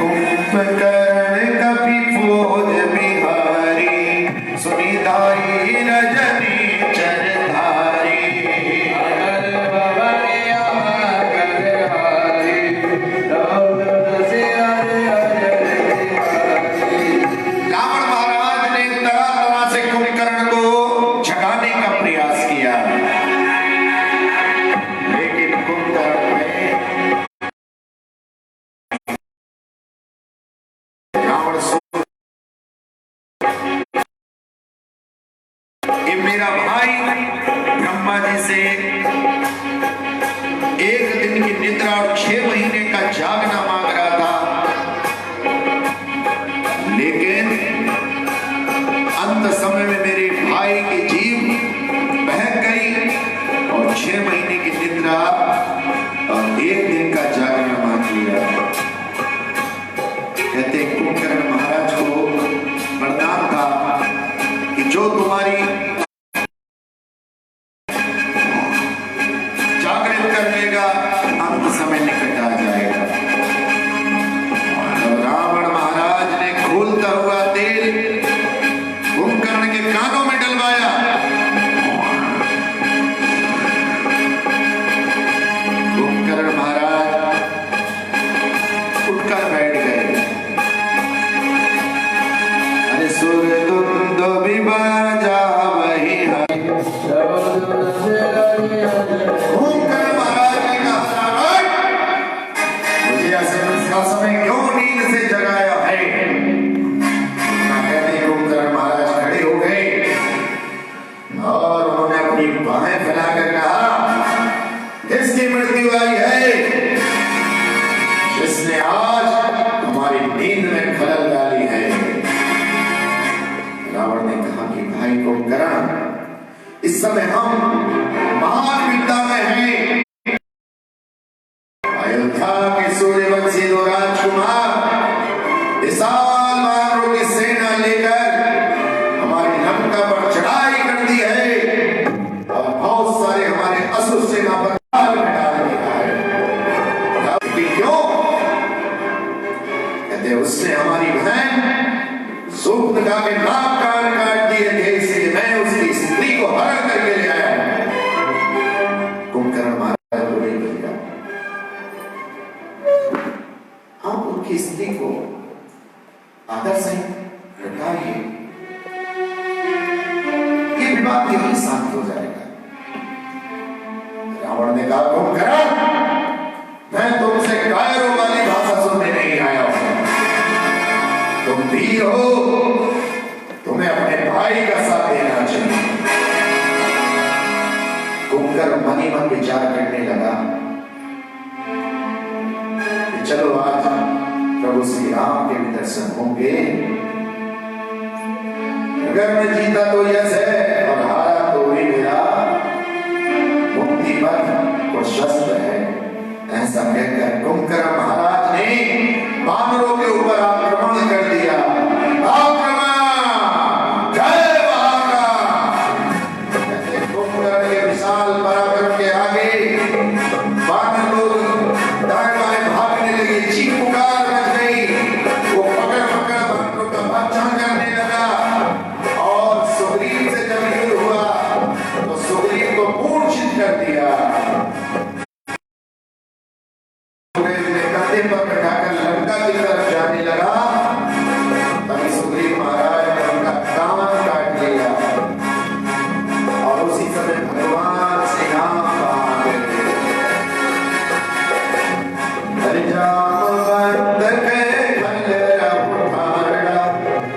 कुंभकर्ण कपि भोज बिहारी सुनिधाई रजनी चरधारी रावण महाराज ने तरह तरह से कुंभकर्ण को झगाने का प्रयास किया, लेकिन कुंभकर्ण में रावण कि मेरा भाई ब्रह्मा जी से एक दिन की निद्रा और 6 महीने का जागना मांग रहा था, लेकिन अंत समय में मेरे भाई की जीभ बहक गई और 6 महीने की निद्रा और 1 दिन का जागना मांग लिया। कहते कुंभकर्ण महाराज को वरदान था कि जो तुम्हारी जागृत कर लेगा अंत समय निकट आ जाएगा। तो रावण महाराज ने खोलता हुआ तेल कुंभकर्ण के कानों में डलवाया। कुंभकर्ण महाराज उठकर बैठ गए। अरे सूर्य धुंध विबाजा वही समय क्यों नींद से जगाया है? कहते कुंभकर्ण महाराज खड़े हो गए और उन्होंने अपनी बाहें फैलाकर कहा, इसकी मृत्यु आई है जिसने आज हमारी नींद में खलल डाली है। रावण ने कहा कि भाई कुंभकर्ण, इस समय हम महान विद्या में हैं। अयोध्या के सूर्यवंशी 2 राजकुमार विशाल वानरों की सेना लेकर हमारी लंका पर चढ़ाई कर दी है और बहुत सारे हमारे असुर सेना पर डाल दिया है। क्यों? कहते उसने हमारी बहन सूर्पनखा के नाक कान काट दिए थे, इसलिए मैं उसकी स्त्री को हरण करके ले आया। कुंभकर्ण महाराज को नहीं किया, आप उनकी स्त्री को आदर से हटाइए, ये विवाद यही शांत हो जाएगा। रावण ने कहा कुंभकर्ण, मैं तुमसे कायरों वाली भाषा सुनने नहीं आया हूं। तुम वीर हो, तुम्हें अपने भाई का साथ देना चाहिए। कुंभकर्ण मन ही मन विचार करने लगा, चलो आज प्रभु श्री राम के भी दर्शन होंगे। अगर मैं जीता तो यश है और हारा तो भी मेरा मुक्ति पथ और शस्त्र है। ऐसा कहकर कुंभकर्ण महाराज ने वानरों के ऊपर आक्रमण कर दिया। कुंभकर्ण के विशाल पराक्रम के आगे वानर लोग दाएं-बाएं भागने लगे, चीख पुकार मच गई। वो पकड़ पकड़ वानरों का भक्षण करने लगा और सुग्रीव से जब युद्ध हुआ तो सुग्रीव को मूर्छित कर दिया। कंधे पर बैठाकर लंका की तरफ जाने लगा, तभी सुग्रीव महाराज ने उनका दामन काट लिया और उसी समय भगवान श्री राम जामवंत के खलरा उठाड़ा,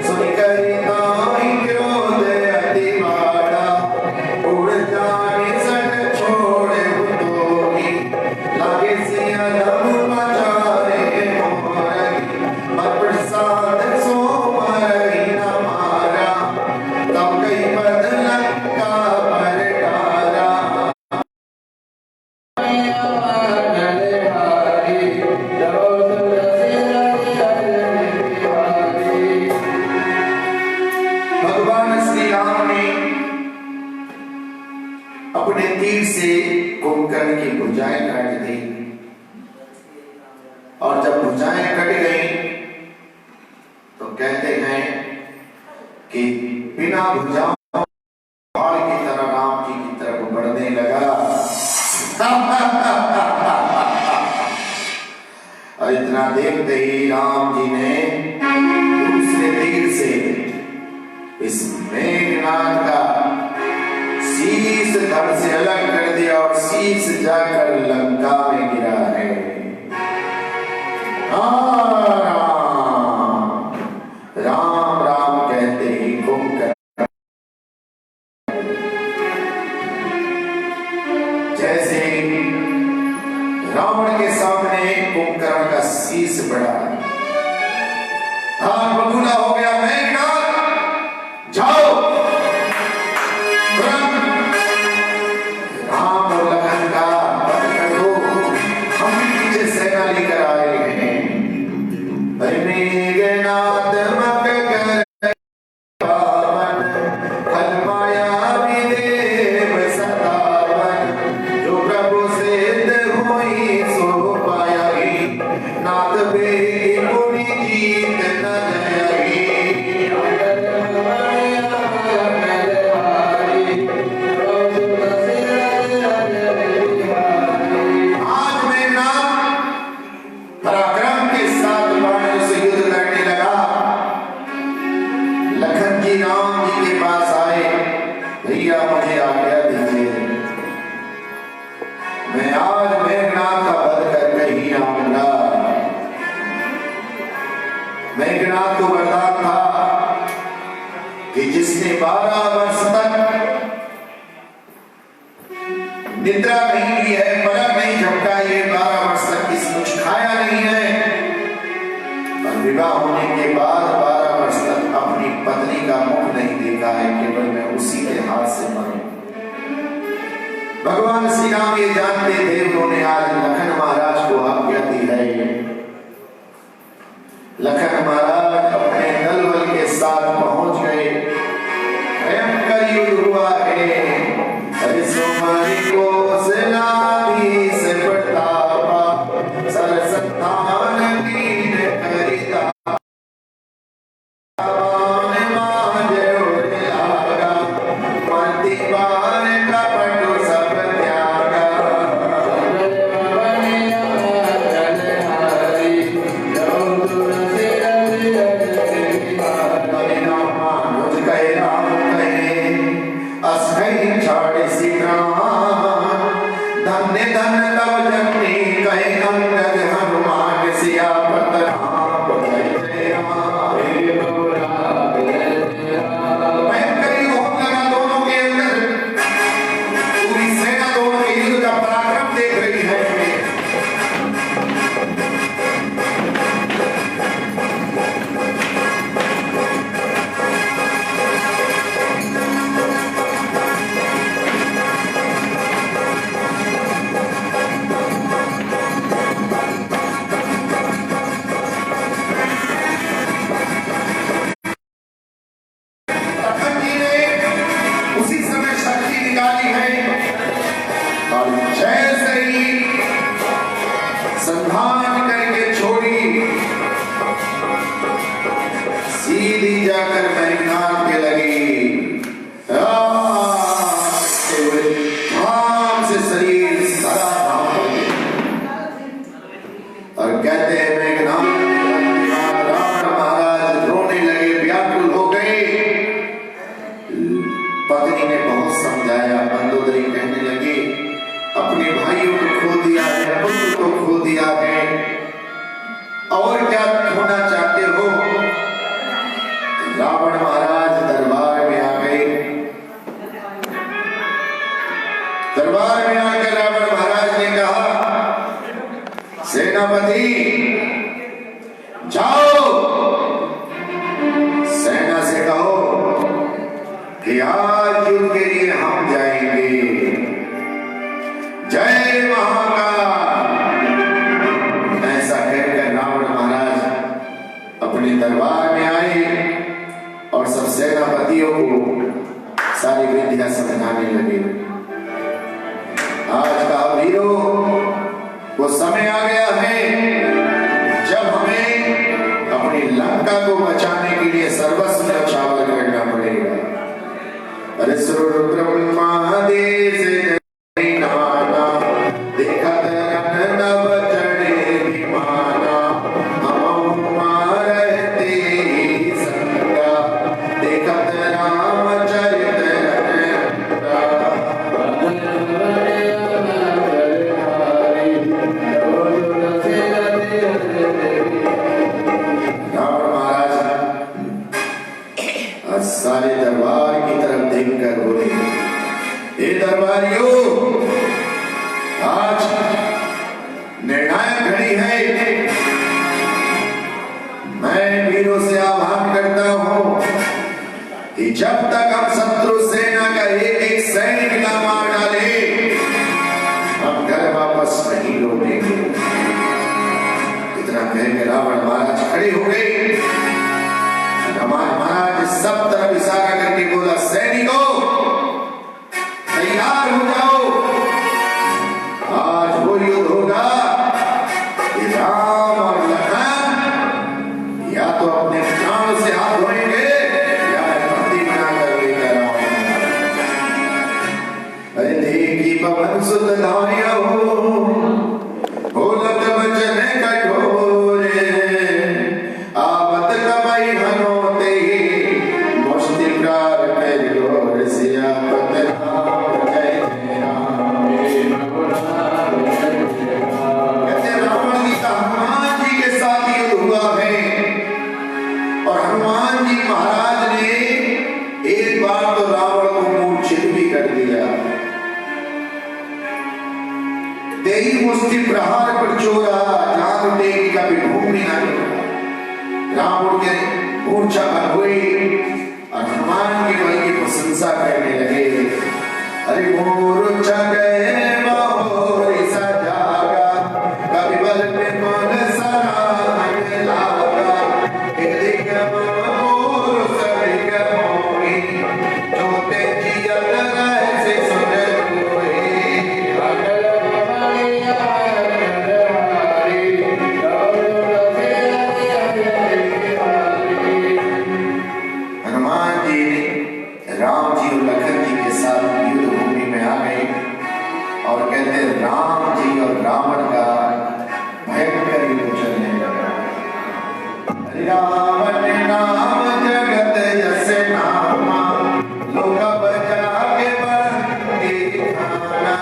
सुन करी ताई क्रोध अति बाड़ा, उड़ जाने सट छोड़े उतोगी, लागे सिया दम बचारे मोरगी, पर प्रसाद सो मरही न मारा, तब कई पद लंका पर डारा। भगवान श्री राम ने अपने तीर से कुंभकर्ण की भुजाएं काट दी और जब भुजाएं कट गई ही राम जी ने दूसरे तीर से इस मेघनाथ का शीश धड़ से अलग कर दिया और शीश जाकर लंका में गिरा है। राम राम कहते ही कुंभकर्ण जैसे रावण के सामने कुंभकर्ण का शीश पड़ा, बबूला हो गया, मेघनाथ जाओ। राम और लखन का वध कर दो, हम पीछे सेना लेकर आ रहे हैं। मेघनाथ मत कर पावन, हलमाया विदेव सदावन, जो प्रभु सिद्ध होई सो पायागी, नाथ बे पुनि जीत न जाएगी। आज मेघनाथ पराक्रम के साथ वानरों से युद्ध करने लगा। लखन जी राम जी के पास आए, भैया मुझे आज्ञा दीजिए, मैं आज मेघनाथ का वध करके ही आऊंगा। मेघनाथ को वरदान था कि जिसने 12 वर्ष तक निद्रा नहीं ली है, पलक नहीं झपका, ये 12 वर्ष तक कुछ खाया नहीं है, और विवाह होने के बाद 12 वर्ष तक अपनी पत्नी का मुख नहीं देखा है, केवल मैं उसी के हाथ से मरूं। भगवान श्री राम ये जानते थे, उन्होंने आज लखन महाराज को आज्ञा दी है। लखन महाराज अपने दल बल के साथ पहुंच गए, भयंकर युद्ध हुआ है। अरे सोमारी को सलामी से प्रतापा, सरसत्तान कीन करिता, आवान माजे उड़े लागा, मर्दी बार कपट सब त्यागा। धन्य धन तब जन्मी कहे अंगद हनुमान सियापत राम जय राम। भयंकर युद्ध होने लगा दोनों के अंदर, पूरी सेना दोनों के युद्ध का पराक्रम देख रही है। संधान करके छोड़ी, सीधी जाकर मेघनाथ के लगी, धाम से शरीर सारा और कहते हैं मेघनाथ रावण महाराज रोने लगे, व्याकुल हो गए। पत्नी ने बहुत समझाया, मंदोदरी कहने लगी, अपने भाइयों को खो दिया है, पुत्र को खो दिया है, और क्या खोना चाहते हो। रावण महाराज दरबार में आ गए। दरबार में आकर रावण महाराज ने कहा, सेनापति जाओ, सेना से कहो कि आज युद्ध के लिए हम जाएंगे। जय महाकाल। ऐसा कहकर रावण महाराज अपने दरबार में आए और सब सेनापतियों को सारी विद्या समझाने लगे। आज का वीरों, वो समय आ गया है जब हमें अपनी लंका को बचाने के लिए सर्वस्व न्यौछावर करना पड़ेगा। अरे सुर ब्रह्मा देश देखा सारे दरबार की तरफ देखकर बोले, हे दरबारियों, आज निर्णायक घड़ी है। मैं वीरों से आह्वान करता हूं कि जब तक हम शत्रु सेना का एक एक सैनिक न मार डाले, हम घर वापस नहीं लौटेंगे। इतना कहकर रावण महाराज खड़े हो गए। हनुमान महाराज सब तरफ इशारा करके बोला, सैनिकों तैयार हो जाओ, आज वो युद्ध होगा कि राम और लखन या तो अपने प्राण से हाथ धोएंगे या बंदी बनाकर लेकर आओगे। अरे देखी पवन सुत धारिया हो, बोलत वचन कठोरे, आवत कमाई हनोते, मुष्टि प्रार कर सियापत राम जय जय राम। कहते रावण जी का हनुमान जी के साथ युद्ध हुआ है और हनुमान जी महाराज ने एक बार तो रावण को मूर्छित भी कर दिया। देही मुष्टि प्रहार पर चोरा, जान उठेगी कभी भूमि न। रावण के मूर्छा भंग हुई और हनुमान की बल की प्रशंसा करने लगे। अरे मूर्छा गए मोरी सजागा, कभी बल में मन सराहन लागा। दिगम मोर सरिगम मोहि, जोते जियत रहसे सुन कोई। हनुमान जी राम जी और लखन जी के साथ युद्ध भूमि में आ गए और कहते राम जी और रावण का भयंकर युद्ध चलने लगा। रावण नाम जगत यस नामा, लोग बजा के बंदी खाना।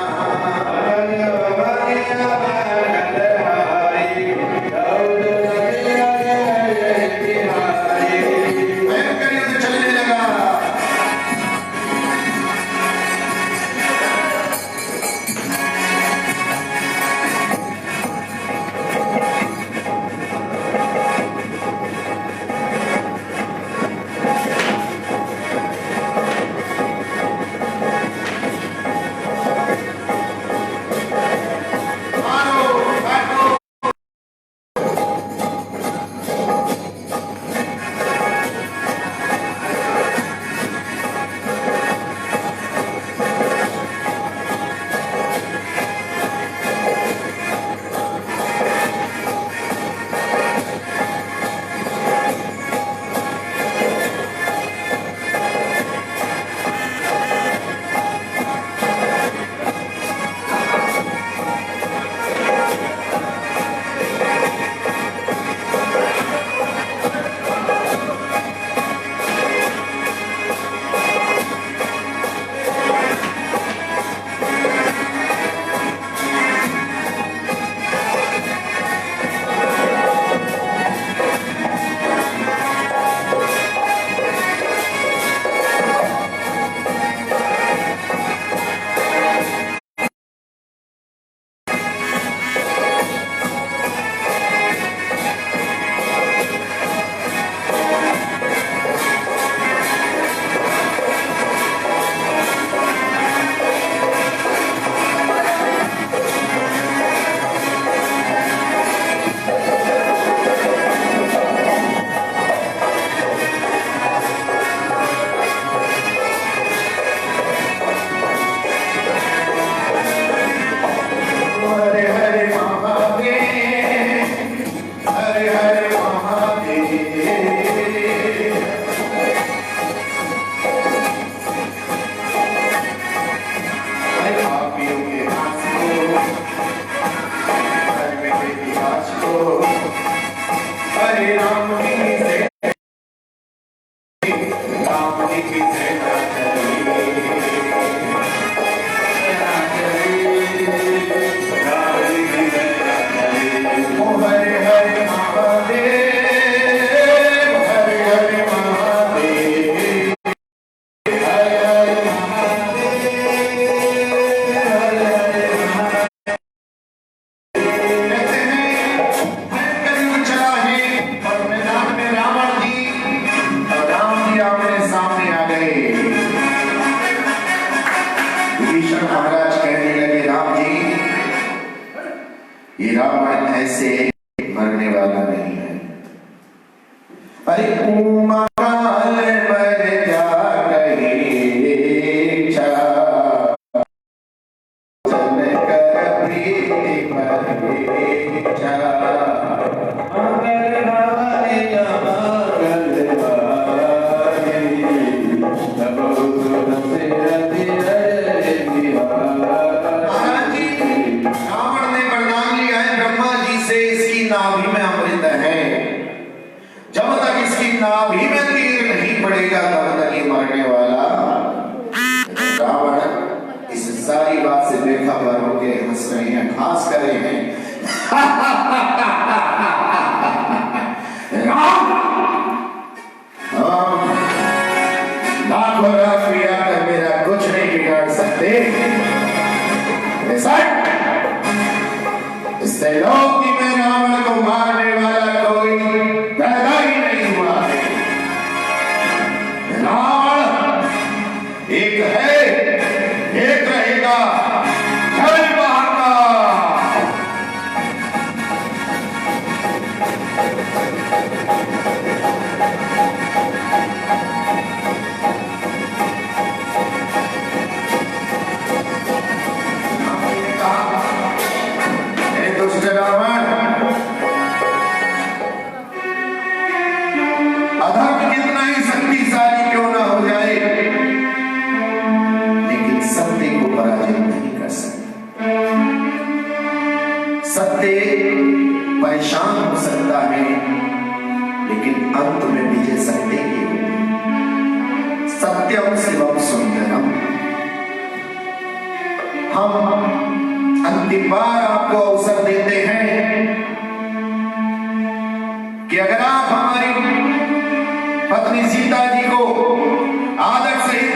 भयंकर युद्ध चलने लगा। अरे उमा काल पर क्या कही इच्छा, जन कर प्रीति पर इच्छा, मगर हारे मंगल वारी, तब सुन सिरति हरे बिहारी। रावण ने वरदान लिया है ब्रह्मा जी से, इसकी नाभि में अमृत है, जब तक इसकी नाभि में तीर नहीं पड़ेगा तब तक ये मरने वाला। रावण इस सारी बात से बेखबर होकर हंस रहे हैं, खास कर रहे हैं। लाखों लाख क्रिया कर मेरा कुछ नहीं बिगाड़ सकते। इस लोक में रावण को मारने वाला कोई पैदा ही नहीं हुआ है। रावण एक है, एक रहेगा, जय महाका। दुष्ट रावण, अधर्म कितना ही शक्तिशाली क्यों ना हो जाए, लेकिन सत्य को पराजित नहीं कर सकता। सत्य परेशान हो सकता है, लेकिन अंत में विजय सत्य की होगी। सत्यम शिवम सुंदरम। हम अंतिम बार आपको अवसर देते हैं कि अगर आप हमारी पत्नी सीता जी को आदर सहित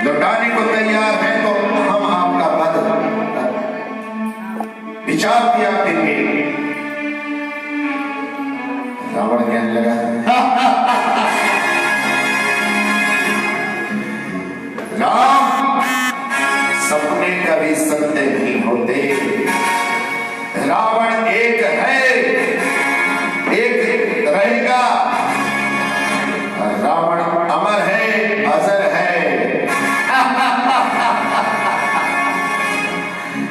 लौटाने को तैयार हैं तो हम आपका पद विचार किया देंगे। रावण कहने लगा राम, सपने कभी सत्य नहीं होते। रावण एक है, एक रहेगा। रावण अमर है, अजर है।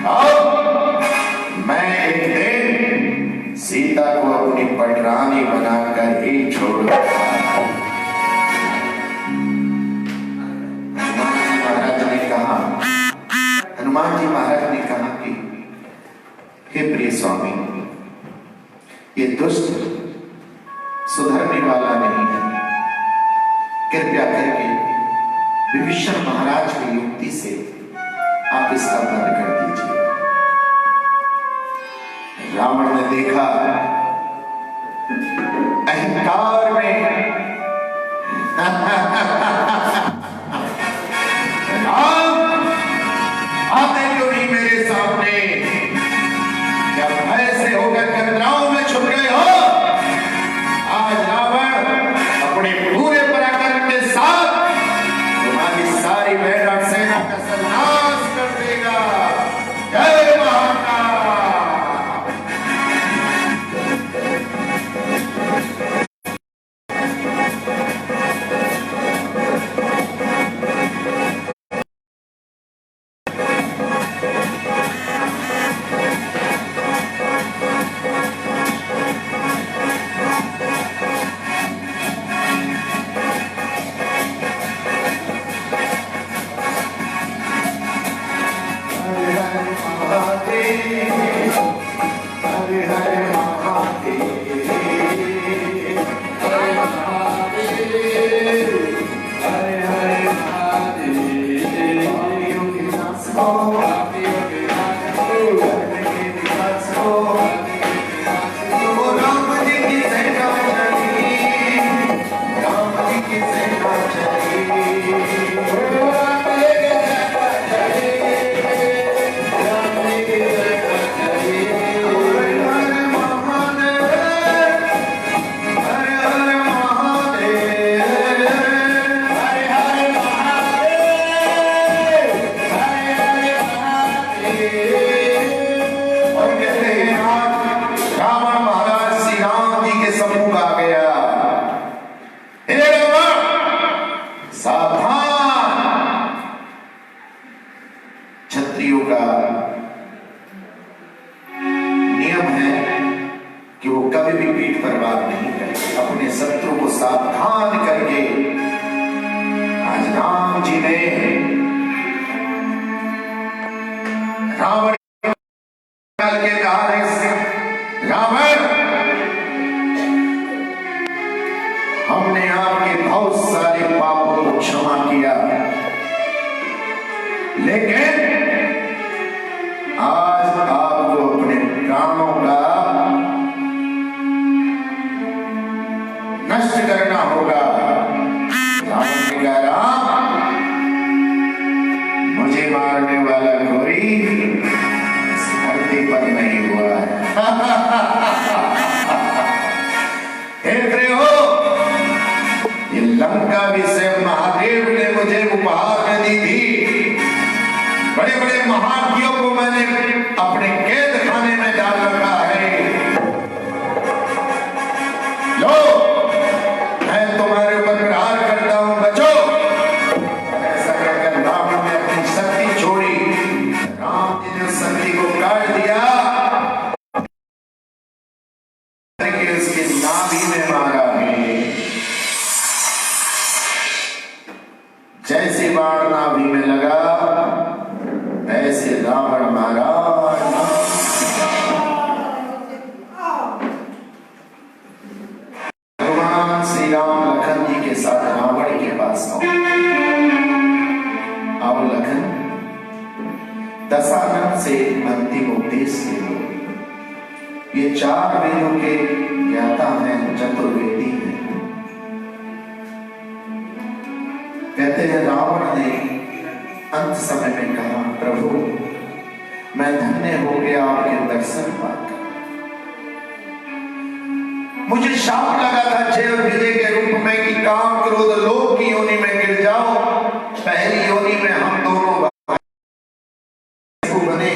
अब मैं एक दिन सीता को अपनी पटरानी बनाकर ही छोड़ूंगा। हनुमान जी महाराज ने कहा कि हे प्रिय स्वामी, ये दुष्ट सुधरने वाला नहीं है, कृपया करके विभीषण महाराज की युक्ति से आप इसका वध कर दीजिए। रावण ने देखा अहंकार में आते क्यों नहीं मेरे सामने? क्या भय से होकर कतराओं में छुप गए हो? आज रावण अपने पूरे पराक्रम के साथ तुम्हारी सारी वैराट सेना का सर्वनाश कर देगा। जय महाकाल। रावण महाराज श्री राम जी के सम्मुख आ गए। पीठ पर वार नहीं करके, अपने शत्रु को सावधान करके आज राम जी ने रावण के कहा रावण, हमने आपके बहुत सारे पापों को क्षमा किया, लेकिन आज आपको अपने प्राणों का नष्ट करना होगा। रावण ने कहा राम, मुझे मारने वाला कोई इस धरती पर नहीं हुआ है। देख रहे हो, ये लंका भी स्वयं महादेव ने मुझे उपहार में दी थी। बड़े बड़े महारथियों को मैंने अपने कैद खाने में डाल रखा है। लो, मैं तुम्हारे ऊपर प्रहार करता हूं, बचो। ऐसा कहकर रावण ने अपनी शक्ति छोड़ी। राम जी ने शक्ति को काट दिया, उसकी नाभि में मारा है। जैसे बाण नाभि में लगा, ऐसे रावण महाराज भगवान श्री राम लखन जी के साथ रावण के पास अब लखन दशानन से अंतिम उपदेश ले लो। ये 4 वेदों के ज्ञाता हैं, चतुर्वेदी हैं। कहते हैं रावण ने अंत समय में कहा, प्रभु मैं धन्य हो गया आपके दर्शन पाकर। मुझे शाप लगा था जय और विजय के रूप में कि काम क्रोध लोभ की योनि में गिर जाओ। पहली योनि में हम दोनों बने,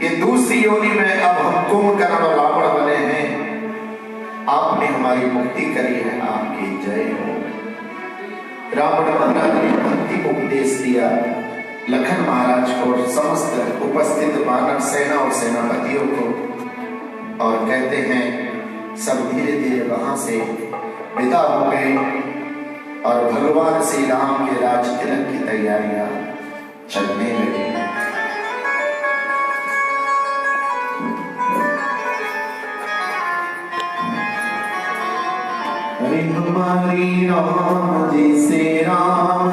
ये दूसरी योनि में अब हम कुंभकर्ण और रावण बने हैं। आपने हमारी मुक्ति करी है, आपकी जय हो। रावण महाराज ने अंतिम उपदेश दिया लखन महाराज को और समस्त उपस्थित मानव सेना और सेनापतियों को, और कहते हैं सब धीरे धीरे वहां से विदा हो गए और भगवान श्री राम के राज तिलक की तैयारियां चलने लगी। अरे हमारी राम जी से राम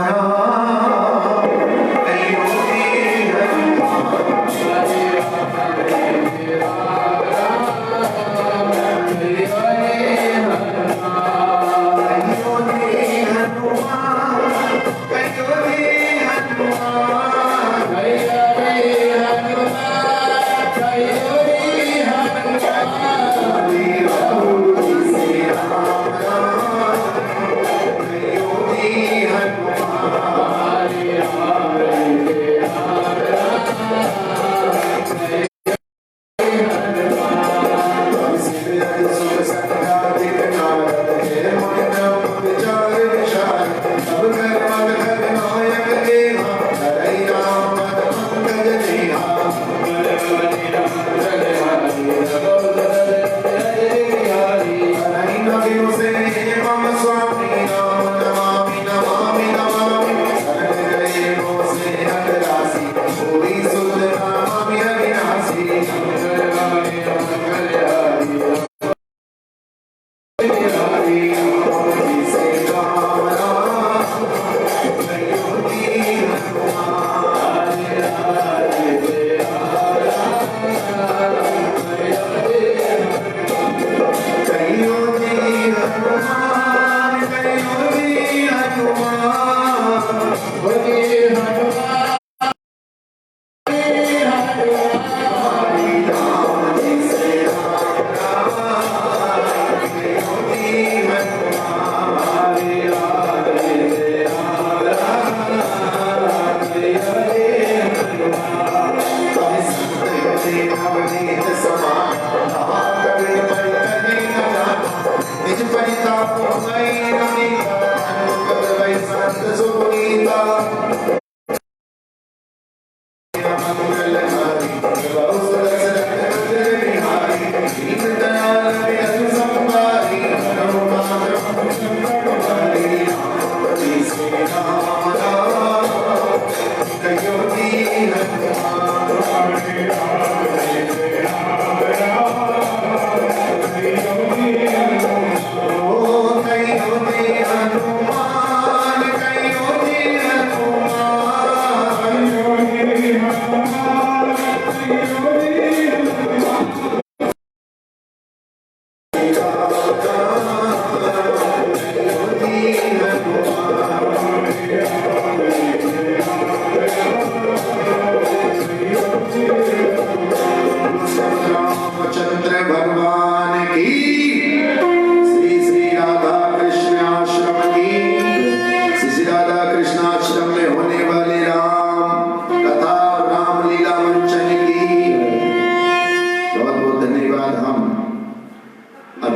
Sunita,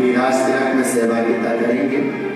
भी राज तिलक में सहभागिता करेंगे।